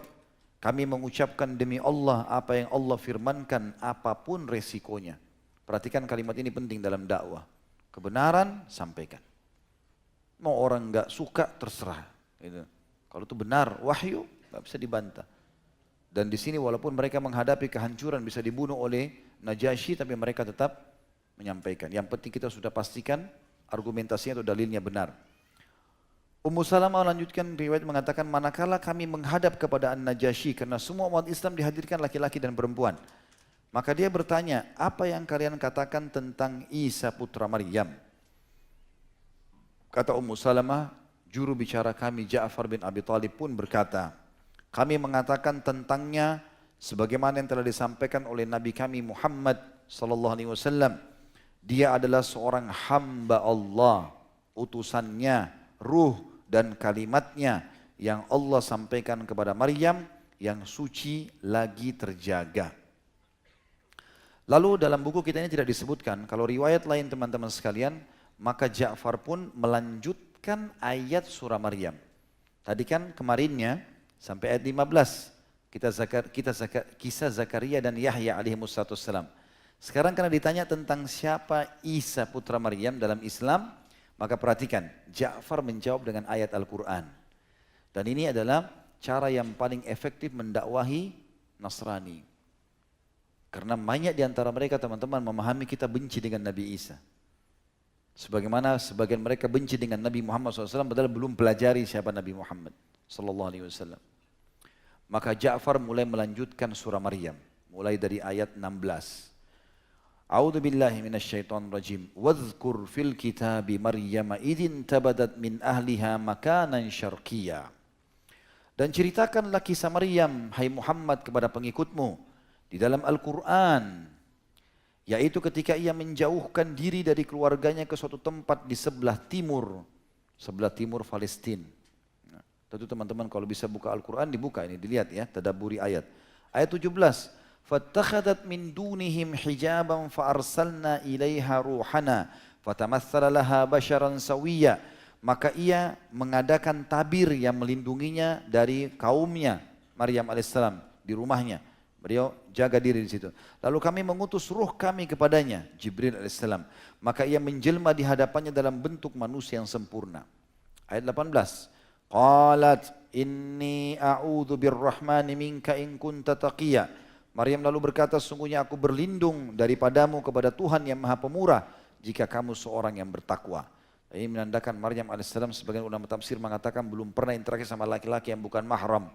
kami mengucapkan demi Allah apa yang Allah firmankan apapun resikonya. Perhatikan kalimat ini penting dalam dakwah. Kebenaran sampaikan. Mau orang enggak suka terserah. Gitu. Kalau itu benar wahyu enggak bisa dibantah. Dan di sini walaupun mereka menghadapi kehancuran bisa dibunuh oleh Najasyi tapi mereka tetap menyampaikan. Yang penting kita sudah pastikan argumentasinya atau dalilnya benar. Ummu Salamah lanjutkan riwayat mengatakan, manakala kami menghadap kepada An-Najasyi karena semua umat Islam dihadirkan laki-laki dan perempuan. Maka dia bertanya, apa yang kalian katakan tentang Isa putra Maryam? Kata Ummu Salamah, juru bicara kami Ja'far bin Abi Thalib pun berkata, kami mengatakan tentangnya sebagaimana yang telah disampaikan oleh Nabi kami Muhammad SAW. Dia adalah seorang hamba Allah, utusannya, ruh dan kalimatnya yang Allah sampaikan kepada Maryam yang suci lagi terjaga. Lalu dalam buku kita ini tidak disebutkan, kalau riwayat lain teman-teman sekalian, maka Ja'far pun melanjutkan ayat surah Maryam. Tadi kan kemarinnya sampai ayat 15, kisah Zakaria dan Yahya alaihimussalam. Sekarang karena ditanya tentang siapa Isa putra Maryam dalam Islam, maka perhatikan, Ja'far menjawab dengan ayat Al-Quran. Dan ini adalah cara yang paling efektif mendakwahi Nasrani. Karena banyak di antara mereka teman-teman memahami kita benci dengan Nabi Isa. Sebagaimana sebagian mereka benci dengan Nabi Muhammad SAW padahal belum pelajari siapa Nabi Muhammad SAW. Maka Ja'far mulai melanjutkan surah Maryam. Mulai dari ayat 16. A'udzu billahi minasyaitonir rajim. Wadhkur fil kitabi Maryam idin tabadat min ahliha makanan syarqiyya. Dan ceritakanlah kisah Maryam, hai Muhammad, kepada pengikutmu di dalam Al-Quran, yaitu ketika ia menjauhkan diri dari keluarganya ke suatu tempat di sebelah timur Palestina. Nah, tentu teman-teman kalau bisa buka Al-Quran dibuka ini, dilihat ya, tadabburi ayat. Ayat 17, فَاتَّخَذَتْ مِنْ دُونِهِمْ حِجَابًا فَأَرْسَلْنَا إِلَيْهَا رُوحَنَا فَتَمَثَّلَ لَهَا بَشَرًا سَوِيًّا. Maka ia mengadakan tabir yang melindunginya dari kaumnya, Maryam alaihissalam, di rumahnya. Beliau jaga diri di situ. Lalu kami mengutus ruh kami kepadanya, Jibril alaihissalam. Maka ia menjelma di hadapannya dalam bentuk manusia yang sempurna. Ayat 18. Qalat inni a'udzu birrahmani minka in kunta taqiyya. Maryam lalu berkata, sungguhnya aku berlindung daripadamu kepada Tuhan yang Maha Pemurah jika kamu seorang yang bertakwa. Ini menandakan Maryam alaihissalam, sebagian ulama tafsir mengatakan belum pernah interaksi sama laki-laki yang bukan mahram.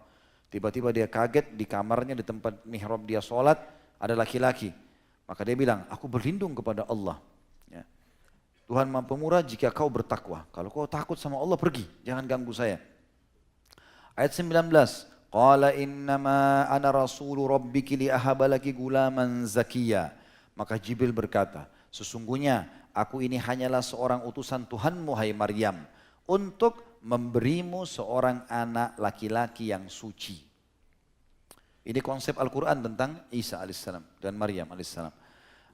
Tiba-tiba dia kaget di kamarnya, di tempat mihrab dia sholat, ada laki-laki. Maka dia bilang, aku berlindung kepada Allah. Ya. Tuhan Maha Pemurah jika kau bertakwa. Kalau kau takut sama Allah, pergi, jangan ganggu saya. Ayat 19, Qala innama ana rasulu rabbiki li ahabalaki gulaman zakiyya. Maka Jibril berkata, sesungguhnya aku ini hanyalah seorang utusan Tuhanmu, hai Maryam, untuk memberimu seorang anak laki-laki yang suci. Ini konsep Al-Quran tentang Isa alaihissalam dan Maryam alaihissalam.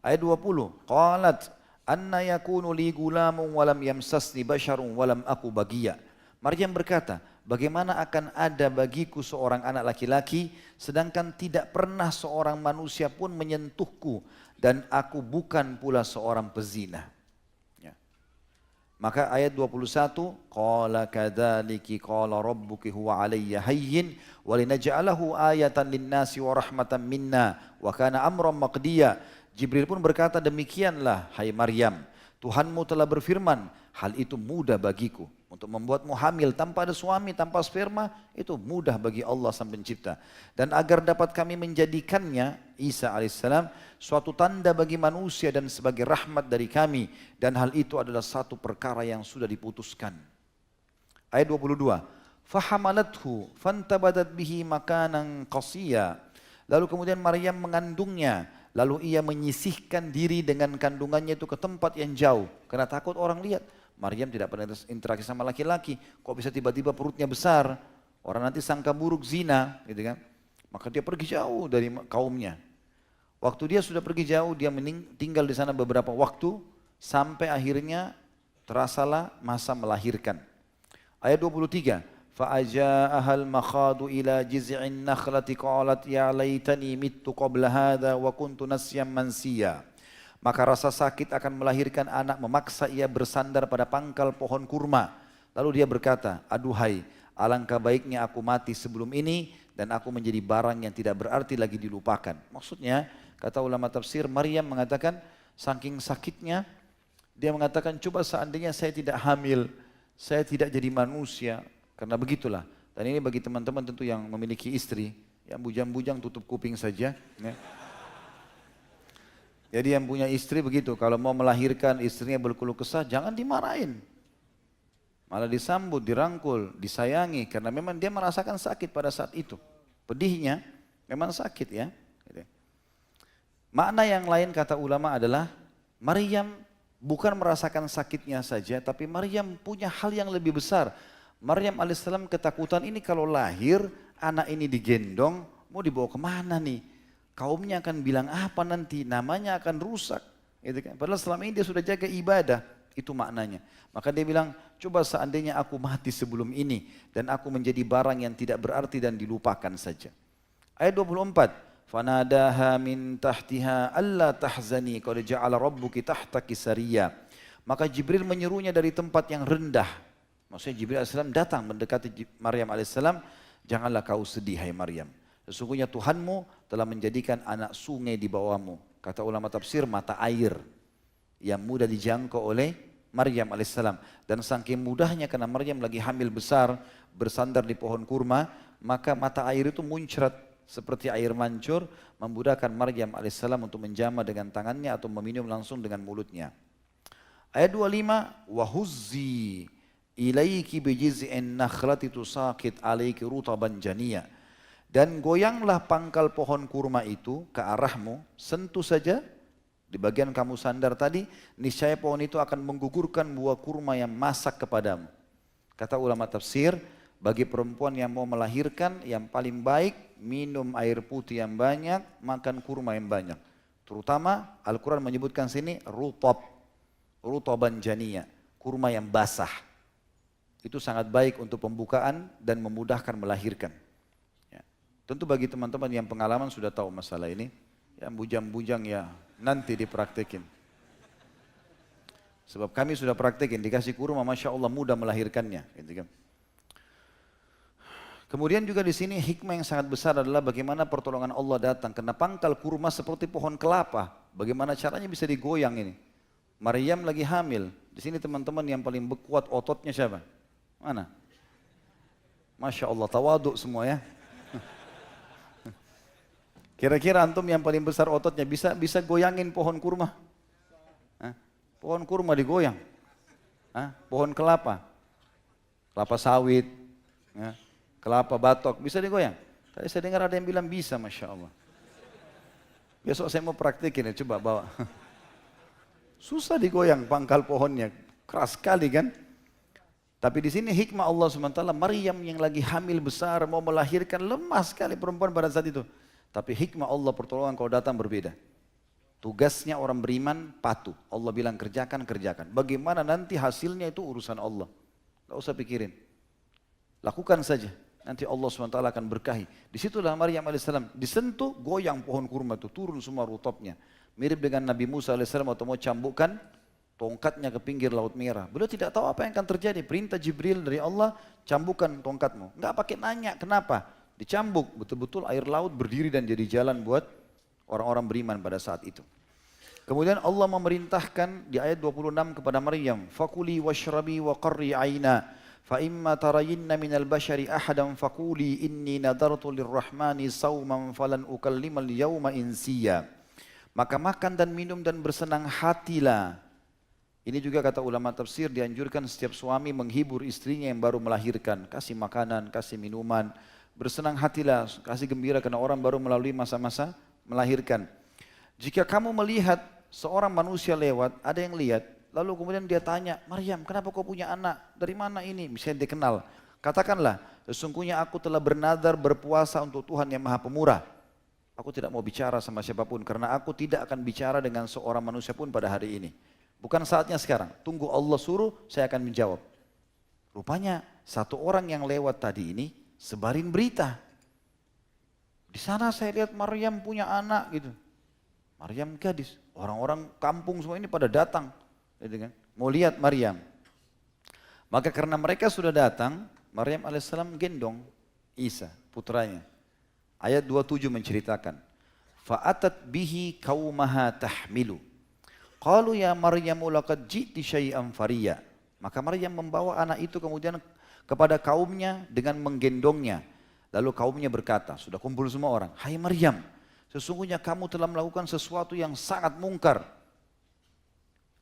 Ayat 20, Qalat anna yakunu li gulamun walam yamsasni basharun walam aku bagiya. Maryam berkata, bagaimana akan ada bagiku seorang anak laki-laki sedangkan tidak pernah seorang manusia pun menyentuhku dan aku bukan pula seorang pezina. Maka ayat 21, Qala kadzaliki qala rabbuki huwa alayya hayyin wa linaj'alahu ayatan linnasi wa rahmatan minna wa kana amran maqdiya. Jibril pun berkata, demikianlah hai Maryam, Tuhanmu telah berfirman, hal itu mudah bagiku. Untuk membuatmu hamil tanpa ada suami, tanpa sperma, itu mudah bagi Allah Sang Pencipta. Dan agar dapat kami menjadikannya, Isa alaihissalam, suatu tanda bagi manusia dan sebagai rahmat dari kami. Dan hal itu adalah satu perkara yang sudah diputuskan. Ayat 22. Fahamalathu fantabadat bihi makanan qasiyya. Lalu kemudian Maryam mengandungnya. Lalu ia menyisihkan diri dengan kandungannya itu ke tempat yang jauh. Karena takut orang lihat. Maryam tidak pernah interaksi sama laki-laki. Kok bisa tiba-tiba perutnya besar? Orang nanti sangka buruk zina, gitu kan? Maka dia pergi jauh dari kaumnya. Waktu dia sudah pergi jauh, dia tinggal di sana beberapa waktu sampai akhirnya terasalah masa melahirkan. Ayat 23. فَأَجَاءَهَا الْمَخَاضُ إِلَى جِزْعِ النَّخْلَةِ قَالَتْ يَا لَيْتَنِي مِتُّ قَبْلَ هَذَا وَكُنْتُ نَسْيًا مَنْسِيًّا. Maka rasa sakit akan melahirkan anak memaksa ia bersandar pada pangkal pohon kurma. Lalu dia berkata, aduhai, alangkah baiknya aku mati sebelum ini dan aku menjadi barang yang tidak berarti lagi dilupakan. Maksudnya, kata ulama tafsir, Maryam mengatakan, saking sakitnya, dia mengatakan, coba seandainya saya tidak hamil, saya tidak jadi manusia. Karena begitulah. Dan ini bagi teman-teman tentu yang memiliki istri, yang bujang-bujang tutup kuping saja. Ya. Jadi yang punya istri begitu, kalau mau melahirkan istrinya berkeluh kesah, jangan dimarahin. Malah disambut, dirangkul, disayangi, karena memang dia merasakan sakit pada saat itu. Pedihnya memang sakit ya. Makna yang lain kata ulama adalah, Maryam bukan merasakan sakitnya saja, tapi Maryam punya hal yang lebih besar. Maryam alaihissalam ketakutan ini kalau lahir, anak ini digendong, mau dibawa kemana nih? Kaumnya akan bilang apa nanti? Namanya akan rusak. Gitu kan? Padahal selama ini dia sudah jaga ibadah. Itu maknanya. Maka dia bilang, coba seandainya aku mati sebelum ini. Dan aku menjadi barang yang tidak berarti dan dilupakan saja. Ayat 24. Fanadaha min tahtiha alla tahzani qad ja'ala rabbuki tahtaki sariyya. Maka Jibril menyerunya dari tempat yang rendah. Maksudnya Jibril AS datang mendekati Maryam AS. Janganlah kau sedih hai Maryam. Sesungguhnya Tuhanmu telah menjadikan anak sungai di bawahmu. Kata ulama tafsir, mata air yang mudah dijangkau oleh Maryam alaihissalam. Dan saking mudahnya karena Maryam lagi hamil besar, bersandar di pohon kurma, maka mata air itu muncrat seperti air mancur, memudahkan Maryam alaihissalam untuk menjama dengan tangannya atau meminum langsung dengan mulutnya. Ayat 25, wahuzzi ilaiki bijiz'in nakhlati tusaqit alaiki rutaban janiyya. Dan goyanglah pangkal pohon kurma itu ke arahmu, sentuh saja di bagian kamu sandar tadi, niscaya pohon itu akan menggugurkan buah kurma yang masak kepadamu. Kata ulama tafsir, bagi perempuan yang mau melahirkan, yang paling baik minum air putih yang banyak, makan kurma yang banyak. Terutama Al-Quran menyebutkan sini rutaban janiyya, kurma yang basah. Itu sangat baik untuk pembukaan dan memudahkan melahirkan. Tentu bagi teman-teman yang pengalaman sudah tahu masalah ini, yang bujang-bujang ya nanti dipraktekin. Sebab kami sudah praktekin, dikasih kurma, masya Allah mudah melahirkannya. Gitu kan. Kemudian juga di sini hikmah yang sangat besar adalah bagaimana pertolongan Allah datang. Karena pangkal kurma seperti pohon kelapa, bagaimana caranya bisa digoyang ini. Maryam lagi hamil, di sini teman-teman yang paling kuat ototnya siapa? Mana? Masya Allah, tawaduk semua ya. Kira-kira antum yang paling besar ototnya bisa goyangin pohon kurma? Hah? Pohon kurma digoyang? Hah? Pohon kelapa sawit, ya. Kelapa batok bisa digoyang? Tadi saya dengar ada yang bilang bisa, Masya Allah. Besok saya mau praktikin ya, coba bawa. Susah digoyang pangkal pohonnya, keras sekali kan? Tapi di sini hikmah Allah SWT, Maryam yang lagi hamil besar mau melahirkan, lemah sekali perempuan pada saat itu. Tapi hikmah Allah pertolongan kalau datang berbeda. Tugasnya orang beriman patuh. Allah bilang kerjakan. Bagaimana nanti hasilnya itu urusan Allah. Tidak usah pikirin. Lakukan saja. Nanti Allah SWT akan berkahi. Disitulah Maryam AS disentuh, goyang pohon kurma itu. Turun semua rutopnya. Mirip dengan Nabi Musa AS waktu mau cambukkan tongkatnya ke pinggir Laut Merah. Beliau tidak tahu apa yang akan terjadi. Perintah Jibril dari Allah, cambukkan tongkatmu. Enggak pakai nanya, kenapa? Dicambuk, betul-betul air laut berdiri dan jadi jalan buat orang-orang beriman pada saat itu. Kemudian Allah memerintahkan di ayat 26 kepada Maryam, "Fakuli washrabi wa qarri aina, fa imma tarayinna minal bashari ahadan fakuli inni nadartu lirrahmani sawman falan ukallimal yawma insiya." Maka makan dan minum dan bersenang hatilah. Ini juga kata ulama tafsir dianjurkan setiap suami menghibur istrinya yang baru melahirkan, kasih makanan, kasih minuman. Bersenang hatilah, kasih gembira karena orang baru melalui masa-masa melahirkan. Jika kamu melihat seorang manusia lewat, ada yang lihat, lalu kemudian dia tanya, Maryam, kenapa kau punya anak? Dari mana ini? Misalnya dia kenal. Katakanlah, sesungguhnya aku telah bernadar berpuasa untuk Tuhan yang Maha Pemurah. Aku tidak mau bicara sama siapapun, karena aku tidak akan bicara dengan seorang manusia pun pada hari ini. Bukan saatnya sekarang, tunggu Allah suruh, saya akan menjawab. Rupanya satu orang yang lewat tadi ini, sebarin berita. Di sana saya lihat Maryam punya anak gitu. Maryam gadis. Orang-orang kampung semua ini pada datang. Gitu kan? Mau lihat Maryam. Maka karena mereka sudah datang, Maryam alaihissalam gendong Isa, putranya. Ayat 27 menceritakan. Fa'atat bihi qaumaha tahmilu. Qalu ya Maryamu laqad ji'ti syai'an fariya. Maka Maryam membawa anak itu kemudian kepada kaumnya dengan menggendongnya. Lalu kaumnya berkata, sudah kumpul semua orang, hai Maryam, sesungguhnya kamu telah melakukan sesuatu yang sangat mungkar.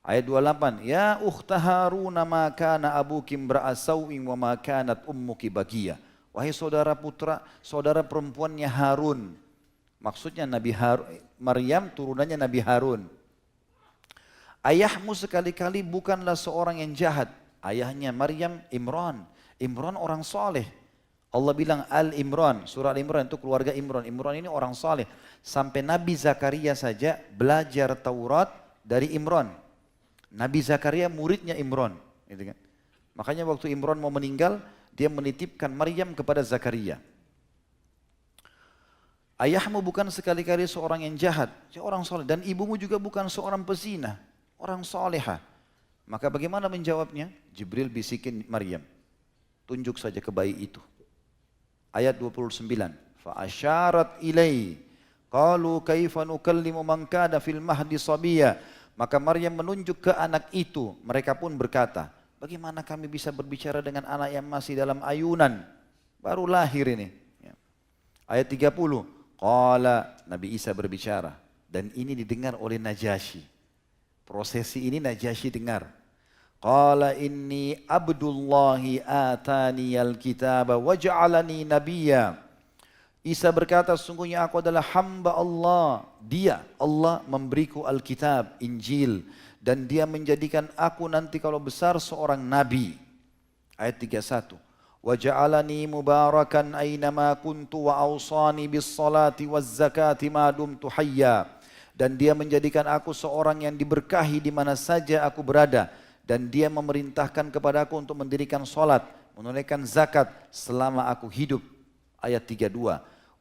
Ayat 28, ya ukhta Harun ma kana abuki imra'a sawin wa ma kanat ummuki bagiya. Wahai saudara perempuannya Harun. Maksudnya Maryam turunannya Nabi Harun. Ayahmu sekali-kali bukanlah seorang yang jahat. Ayahnya Maryam Imran orang soleh. Allah bilang Al-Imran, surah Al-Imran itu keluarga Imran. Imran ini orang saleh. Sampai Nabi Zakaria saja belajar Taurat dari Imran. Nabi Zakaria muridnya Imran. Gitu kan. Makanya waktu Imran mau meninggal, dia menitipkan Maryam kepada Zakaria. Ayahmu bukan sekali-kali seorang yang jahat, seorang saleh. Dan ibumu juga bukan seorang pezina, orang salehah. Maka bagaimana menjawabnya? Jibril bisikin Maryam, tunjuk saja ke bayi itu. Ayat 29. Fa'asyarat ilai. Qalu kaifa nukallimu man kana fil mahdi sabiyya. Maka Maryam menunjuk ke anak itu. Mereka pun berkata, bagaimana kami bisa berbicara dengan anak yang masih dalam ayunan? Baru lahir ini. Ayat 30. Qala, Nabi Isa berbicara. Dan ini didengar oleh Najasyi. Prosesi ini Najasyi dengar. Qala inni abdullahi ataniyal kitaba waj'alani nabiyya. Isa berkata, sungguhnya aku adalah hamba Allah. Dia, Allah memberiku Alkitab, Injil. Dan dia menjadikan aku nanti kalau besar seorang nabi. Ayat 31. Waj'alani mubarakan aynama kuntu wa awsani bis salati waz zakati ma dumtu hayya. Dan dia menjadikan aku seorang yang diberkahi di mana saja aku berada. Dan dia memerintahkan kepadaku untuk mendirikan salat, menunaikan zakat selama aku hidup. Ayat 32.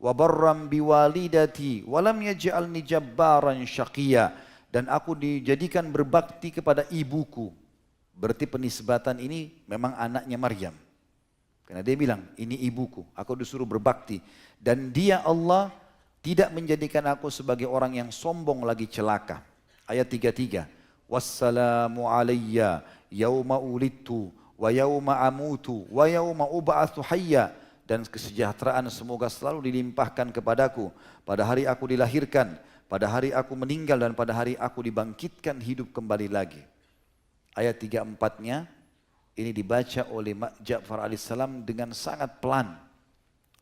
Wa barram biwalidati wa lam yaj'alni jabbaran syaqiyya. Dan aku dijadikan berbakti kepada ibuku. Berarti penisbatan ini memang anaknya Maryam. Karena dia bilang, ini ibuku, aku disuruh berbakti. Dan dia Allah tidak menjadikan aku sebagai orang yang sombong lagi celaka. Ayat 33. Wassalamu alayya yauma ulidtu wa yauma amutu wa yauma ub'atsu hayya. Dan kesejahteraan semoga selalu dilimpahkan kepadaku pada hari aku dilahirkan, pada hari aku meninggal, dan pada hari aku dibangkitkan hidup kembali lagi. Ayat 34-nya ini dibaca oleh Ja'far alaihissalam dengan sangat pelan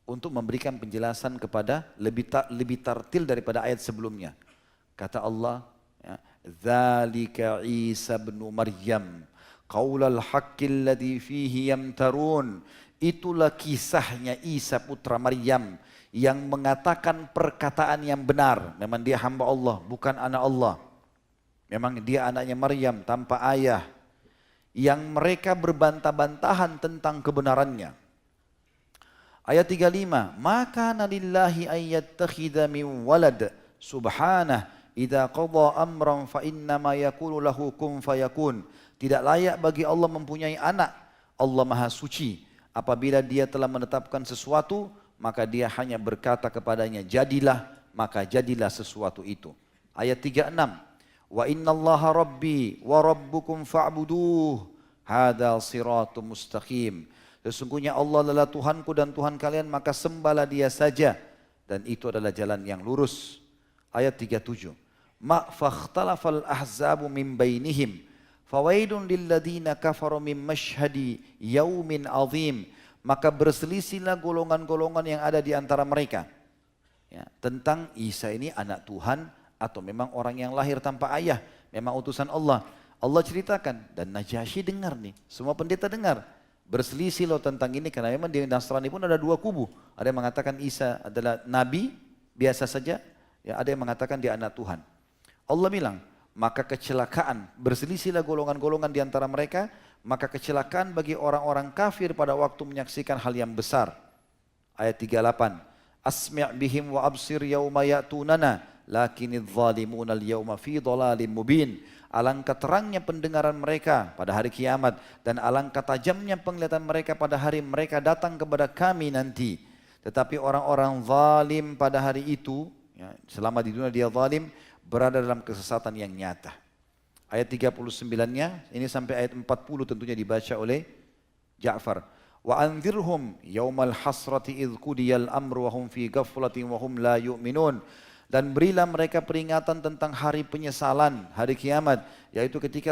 untuk memberikan penjelasan kepada lebih tartil daripada ayat sebelumnya. Kata Allah, ya, Dzalika Isa bin Maryam qaulal haqqil ladzi fihi yamtarun. Itulah kisahnya Isa putra Maryam yang mengatakan perkataan yang benar. Memang dia hamba Allah, bukan anak Allah. Memang dia anaknya Maryam tanpa ayah. Yang mereka berbantah-bantahan tentang kebenarannya. Ayat 35. Maka nalillahi ayyattakhidha min walad subhanah. Idza qadha amran fa innama yaqulu lahu kun fayakun. Tidak layak bagi Allah mempunyai anak. Allah Maha Suci. Apabila dia telah menetapkan sesuatu, maka dia hanya berkata kepadanya, jadilah, maka jadilah sesuatu itu. Ayat 36. Wa innallaha rabbi wa rabbukum fa'buduh. Hadza siratum mustaqim. Sesungguhnya Allah adalah Tuhanku dan Tuhan kalian, maka sembahlah dia saja. Dan itu adalah jalan yang lurus. Ayat 37. Ma fakhtalafal ahzabu min bainihim fawaidun lilladina kafaru min mashhadi yaumin azim. Maka berselisihlah golongan-golongan yang ada di antara mereka, ya, tentang Isa ini anak Tuhan atau memang orang yang lahir tanpa ayah, memang utusan Allah. Allah ceritakan dan Najasyi dengar nih, semua pendeta dengar. Berselisih loh tentang ini karena memang di Nasrani pun ada dua kubu. Ada yang mengatakan Isa adalah nabi biasa saja, ya, ada yang mengatakan dia anak Tuhan. Allah bilang, maka kecelakaan, berselisihlah golongan-golongan di antara mereka, maka kecelakaan bagi orang-orang kafir pada waktu menyaksikan hal yang besar. Ayat 38. Asmi' bihim wa absir yawma ya'tunana, lakinidz zalimuna al-yawma fi dhalalim mubin. Alangkah terangnya pendengaran mereka pada hari kiamat, dan alangkah tajamnya penglihatan mereka pada hari mereka datang kepada kami nanti. Tetapi orang-orang zalim pada hari itu, ya, selama di dunia dia zalim, berada dalam kesesatan yang nyata. Ayat 39-nya, ini sampai ayat 40 tentunya dibaca oleh Ja'far. Wa anzirhum yaumal hasrati idh qudiyal amru wa hum fi ghaflatin wa hum la yu'minun. Dan berilah mereka peringatan tentang hari penyesalan, hari kiamat, yaitu ketika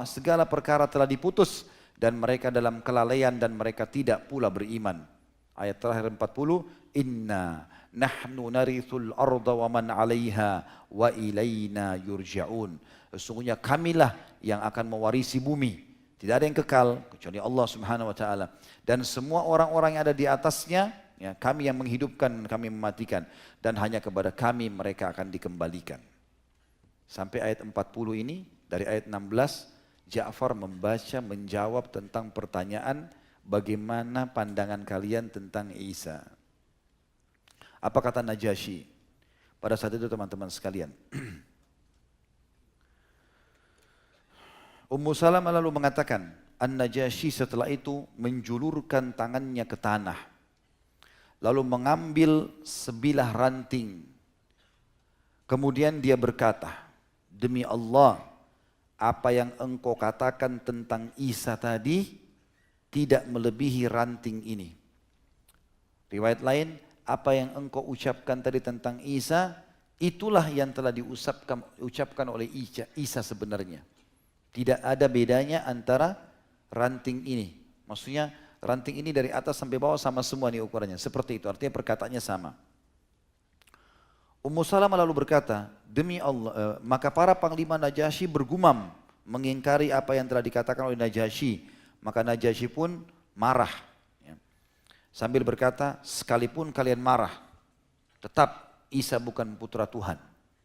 segala perkara telah diputus dan mereka dalam kelalaian dan mereka tidak pula beriman. Ayat terakhir 40, inna nahnu narithul arda wa man 'alaiha wa ilaina yurja'un. Sesungguhnya kamilah yang akan mewarisi bumi Tidak ada yang kekal kecuali Allah Subhanahu wa taala. Dan semua orang-orang yang ada di atasnya, ya, kami yang menghidupkan, kami mematikan, dan hanya kepada kami mereka akan dikembalikan. Sampai ayat 40 ini, dari ayat 16, Ja'far membaca, menjawab tentang pertanyaan bagaimana pandangan kalian tentang Isa. Apa kata Najasyi? Pada saat itu teman-teman sekalian, Ummu Salamah lalu mengatakan, An-Najasyi setelah itu menjulurkan tangannya ke tanah, lalu mengambil sebilah ranting. Kemudian dia berkata, demi Allah, apa yang engkau katakan tentang Isa tadi tidak melebihi ranting ini. Riwayat lain, apa yang engkau ucapkan tadi tentang Isa, itulah yang telah diucapkan oleh Isa sebenarnya. Tidak ada bedanya antara ranting ini. Maksudnya ranting ini dari atas sampai bawah sama semua nih ukurannya. Seperti itu, artinya perkataannya sama. Ummu Salamah lalu berkata, demi Allah, maka para panglima Najasyi bergumam mengingkari apa yang telah dikatakan oleh Najasyi. Maka Najasyi pun marah. Sambil berkata, sekalipun kalian marah, tetap Isa bukan putra Tuhan.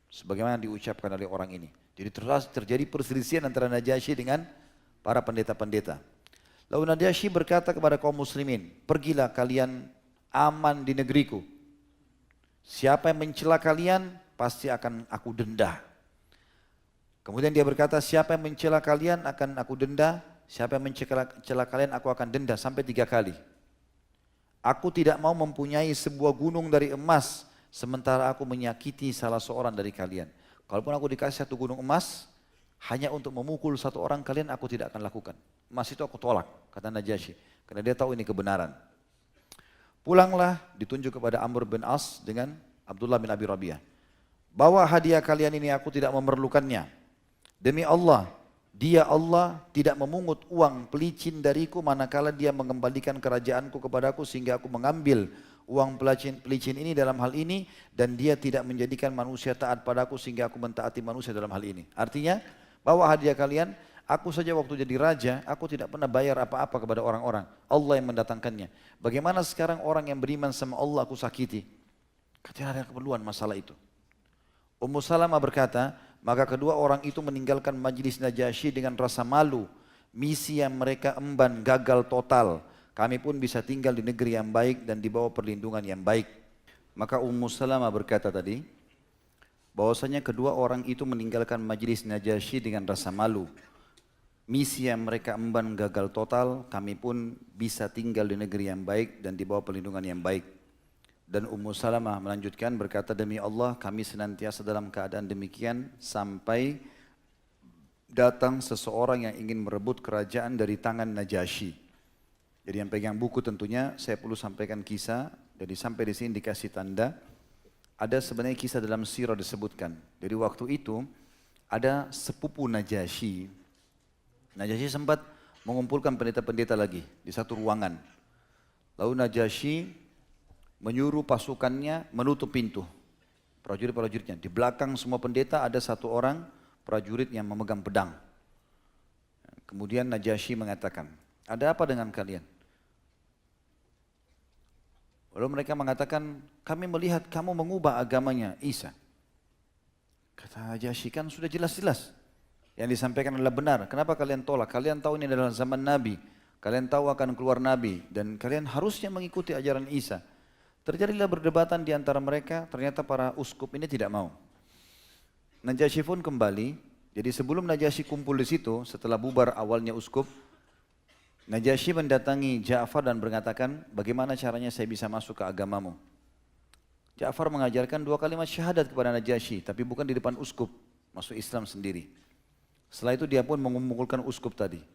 Sebagaimana diucapkan oleh orang ini. Jadi terjadi perselisihan antara Najasyi dengan para pendeta-pendeta. Lalu Najasyi berkata kepada kaum muslimin, pergilah kalian aman di negeriku. Siapa yang mencela kalian, pasti akan aku denda. Kemudian dia berkata, siapa yang mencela kalian akan aku denda, siapa yang mencela kalian aku akan denda sampai 3 kali. Aku tidak mau mempunyai sebuah gunung dari emas, sementara aku menyakiti salah seorang dari kalian. Kalaupun aku dikasih 1 gunung emas, hanya untuk memukul 1 orang kalian aku tidak akan lakukan. Emas itu aku tolak, kata Najasyi. Karena dia tahu ini kebenaran. Pulanglah, ditunjuk kepada Amr bin As dengan Abdullah bin Abi Rabi'ah. Bawa hadiah kalian ini, aku tidak memerlukannya. Demi Allah, dia Allah tidak memungut uang pelicin dariku manakala dia mengembalikan kerajaanku kepadaku sehingga aku mengambil uang pelicin ini dalam hal ini, dan dia tidak menjadikan manusia taat padaku sehingga aku mentaati manusia dalam hal ini. Artinya, bawa hadiah kalian, aku saja waktu jadi raja, aku tidak pernah bayar apa-apa kepada orang-orang. Allah yang mendatangkannya. Bagaimana sekarang orang yang beriman sama Allah aku sakiti? Tidak ada keperluan masalah itu. Ummu Salamah berkata, maka kedua orang itu meninggalkan majlis Najasyi dengan rasa malu. Misi yang mereka emban gagal total. Kami pun bisa tinggal di negeri yang baik dan di bawah perlindungan yang baik. Maka Ummu Salamah berkata tadi, bahwasanya kedua orang itu meninggalkan majlis Najasyi dengan rasa malu. Misi yang mereka emban gagal total, kami pun bisa tinggal di negeri yang baik dan di bawah perlindungan yang baik. Dan Ummu Salamah melanjutkan berkata, demi Allah kami senantiasa dalam keadaan demikian sampai datang seseorang yang ingin merebut kerajaan dari tangan Najasyi. Jadi yang pegang buku tentunya saya perlu sampaikan kisah. Jadi sampai di sini dikasih tanda. Ada sebenarnya kisah dalam sirah disebutkan. Jadi waktu itu ada sepupu Najasyi. Najasyi sempat mengumpulkan pendeta-pendeta lagi di satu ruangan. Lalu Najasyi menyuruh pasukannya menutup pintu. Prajurit-prajuritnya. Di belakang semua pendeta ada satu orang prajurit yang memegang pedang. Kemudian Najasyi mengatakan, ada apa dengan kalian? Lalu mereka mengatakan, kami melihat kamu mengubah agamanya Isa. Kata Najasyi, kan sudah jelas-jelas. Yang disampaikan adalah benar. Kenapa kalian tolak? Kalian tahu ini adalah zaman Nabi. Kalian tahu akan keluar Nabi. Dan kalian harusnya mengikuti ajaran Isa. Terjadilah perdebatan di antara mereka. Ternyata para uskup ini tidak mau. Najasyi pun kembali. Jadi sebelum Najasyi kumpul di situ, setelah bubar awalnya uskup, Najasyi mendatangi Ja'far dan mengatakan, bagaimana caranya saya bisa masuk ke agamamu? Ja'far mengajarkan 2 kalimat syahadat kepada Najasyi, tapi bukan di depan uskup, masuk Islam sendiri. Setelah itu dia pun mengumpulkan uskup tadi.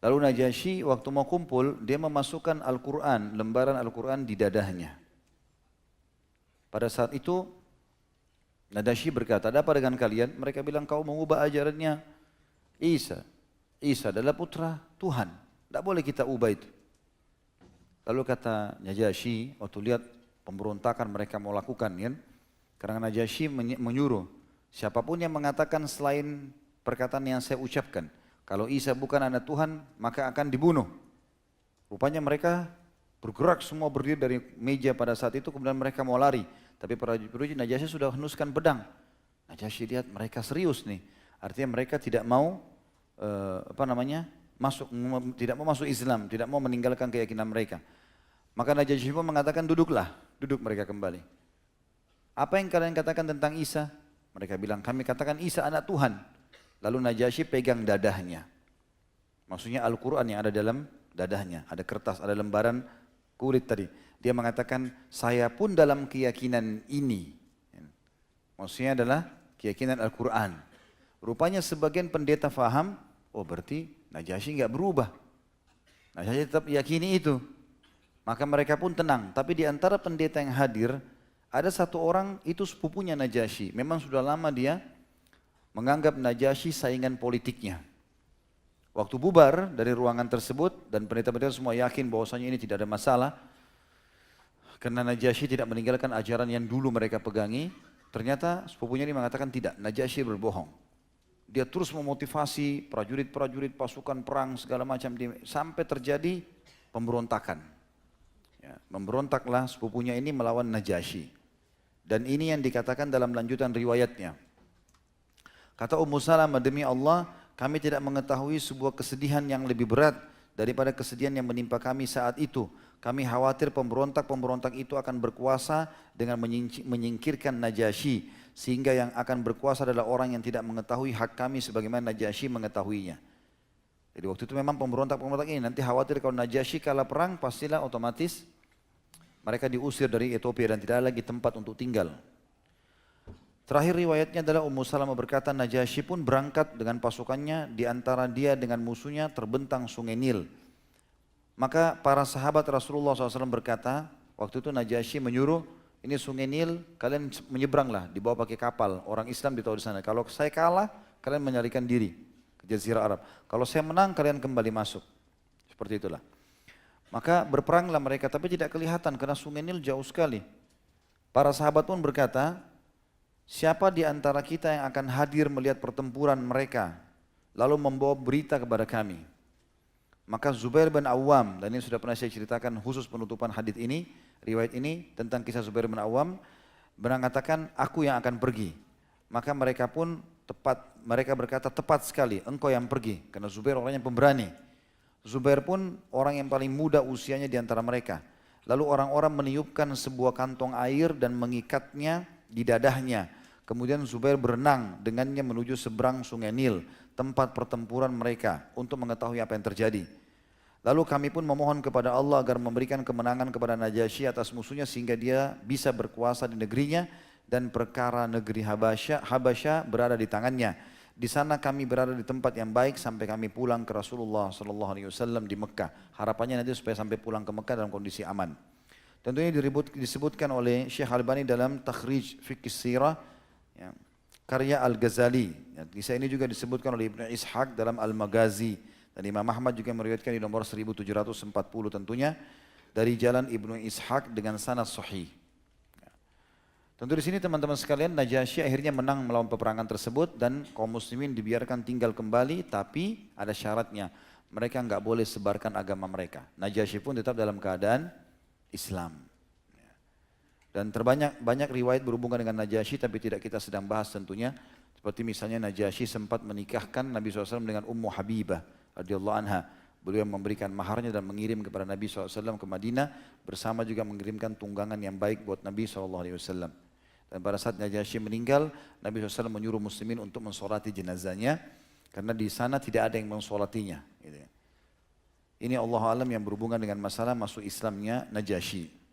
Lalu Najasyi waktu mau kumpul, dia memasukkan Al-Quran, lembaran Al-Quran di dadahnya. Pada saat itu, Najasyi berkata, ada apa dengan kalian? Mereka bilang, kau mengubah ajarannya Isa. Isa adalah putra Tuhan. Tidak boleh kita ubah itu. Lalu kata Najasyi, waktu lihat pemberontakan mereka mau lakukan, kan? Karena Najasyi menyuruh, siapapun yang mengatakan selain perkataan yang saya ucapkan, Kalau Isa bukan anak Tuhan, maka akan dibunuh. Rupanya mereka bergerak semua berdiri dari meja pada saat itu, kemudian mereka mau lari. Tapi prajurit Najasyi sudah henuskan pedang. Najasyi lihat mereka serius nih. Artinya mereka tidak mau tidak mau masuk Islam, tidak mau meninggalkan keyakinan mereka. Maka Najasyi pun mengatakan duduklah, duduk mereka kembali. Apa yang kalian katakan tentang Isa? Mereka bilang kami katakan Isa anak Tuhan. Lalu Najasyi pegang dadahnya. Maksudnya Al-Quran yang ada dalam dadahnya. Ada kertas, ada lembaran kulit tadi. Dia mengatakan saya pun dalam keyakinan ini. Maksudnya adalah keyakinan Al-Quran. Rupanya sebagian pendeta faham, oh berarti Najasyi nggak berubah. Najasyi tetap yakini itu. Maka mereka pun tenang. Tapi di antara pendeta yang hadir, ada satu orang itu sepupunya Najasyi. Memang sudah lama dia menganggap Najasyi saingan politiknya. Waktu bubar dari ruangan tersebut dan pendeta-pendeta semua yakin bahwasanya ini tidak ada masalah. Karena Najasyi tidak meninggalkan ajaran yang dulu mereka pegangi. Ternyata sepupunya ini mengatakan tidak, Najasyi berbohong. Dia terus memotivasi prajurit-prajurit pasukan perang segala macam sampai terjadi pemberontakan. Ya, memberontaklah sepupunya ini melawan Najasyi. Dan ini yang dikatakan dalam lanjutan riwayatnya. Kata Ummu Salamah, demi Allah, kami tidak mengetahui sebuah kesedihan yang lebih berat daripada kesedihan yang menimpa kami saat itu. Kami khawatir pemberontak-pemberontak itu akan berkuasa dengan menyingkirkan Najasyi. Sehingga yang akan berkuasa adalah orang yang tidak mengetahui hak kami sebagaimana Najasyi mengetahuinya. Jadi waktu itu memang pemberontak-pemberontak ini nanti khawatir kalau Najasyi kalah perang pastilah otomatis mereka diusir dari Ethiopia dan tidak ada lagi tempat untuk tinggal. Terakhir riwayatnya adalah Ummu Salamah berkata Najasyi pun berangkat dengan pasukannya, di antara dia dengan musuhnya terbentang sungai Nil. Maka para sahabat Rasulullah SAW berkata, waktu itu Najasyi menyuruh, ini sungai Nil, kalian menyeberanglah, dibawa pakai kapal, orang Islam ditaruh di sana. Kalau saya kalah, kalian menyarikan diri ke Jazirah Arab. Kalau saya menang, kalian kembali masuk. Seperti itulah. Maka berperanglah mereka, tapi tidak kelihatan karena sungai Nil jauh sekali. Para sahabat pun berkata, siapa di antara kita yang akan hadir melihat pertempuran mereka, lalu membawa berita kepada kami? Maka Zubair bin Awam, dan ini sudah pernah saya ceritakan khusus penutupan hadits ini, riwayat ini tentang kisah Zubair bin Awam, mengatakan aku yang akan pergi. Maka mereka pun mereka berkata tepat sekali, engkau yang pergi, karena Zubair orang yang pemberani. Zubair pun orang yang paling muda usianya di antara mereka. Lalu orang-orang meniupkan sebuah kantong air dan mengikatnya di dadahnya. Kemudian Zubair berenang dengannya menuju seberang sungai Nil, tempat pertempuran mereka untuk mengetahui apa yang terjadi. Lalu kami pun memohon kepada Allah agar memberikan kemenangan kepada Najasyi atas musuhnya sehingga dia bisa berkuasa di negerinya dan perkara negeri Habasyah berada di tangannya. Di sana kami berada di tempat yang baik sampai kami pulang ke Rasulullah SAW di Mekah. Harapannya nanti supaya sampai pulang ke Mekah dalam kondisi aman. Tentunya disebutkan oleh Syekh Albani dalam Takhrij Fiqh Sirah, ya, karya Al-Ghazali. Ya, kisah ini juga disebutkan oleh Ibnu Ishaq dalam Al-Maghazi. Dan Imam Ahmad juga meriwayatkan di nomor 1740 tentunya dari jalan Ibnu Ishaq dengan sanad sahih. Ya. Tentu di sini teman-teman sekalian, Najasyi akhirnya menang melawan peperangan tersebut dan kaum muslimin dibiarkan tinggal kembali, tapi ada syaratnya. Mereka enggak boleh sebarkan agama mereka. Najasyi pun tetap dalam keadaan Islam. Dan banyak riwayat berhubungan dengan Najasyi tapi tidak kita sedang bahas tentunya. Seperti misalnya Najasyi sempat menikahkan Nabi SAW dengan Ummu Habibah radhiyallahu anha. Beliau memberikan maharnya dan mengirim kepada Nabi SAW ke Madinah bersama juga mengirimkan tunggangan yang baik buat Nabi SAW. Dan pada saat Najasyi meninggal, Nabi SAW menyuruh muslimin untuk mensolati jenazahnya karena di sana tidak ada yang mensolatinya. Ini Allah alam yang berhubungan dengan masalah masuk Islamnya Najasyi.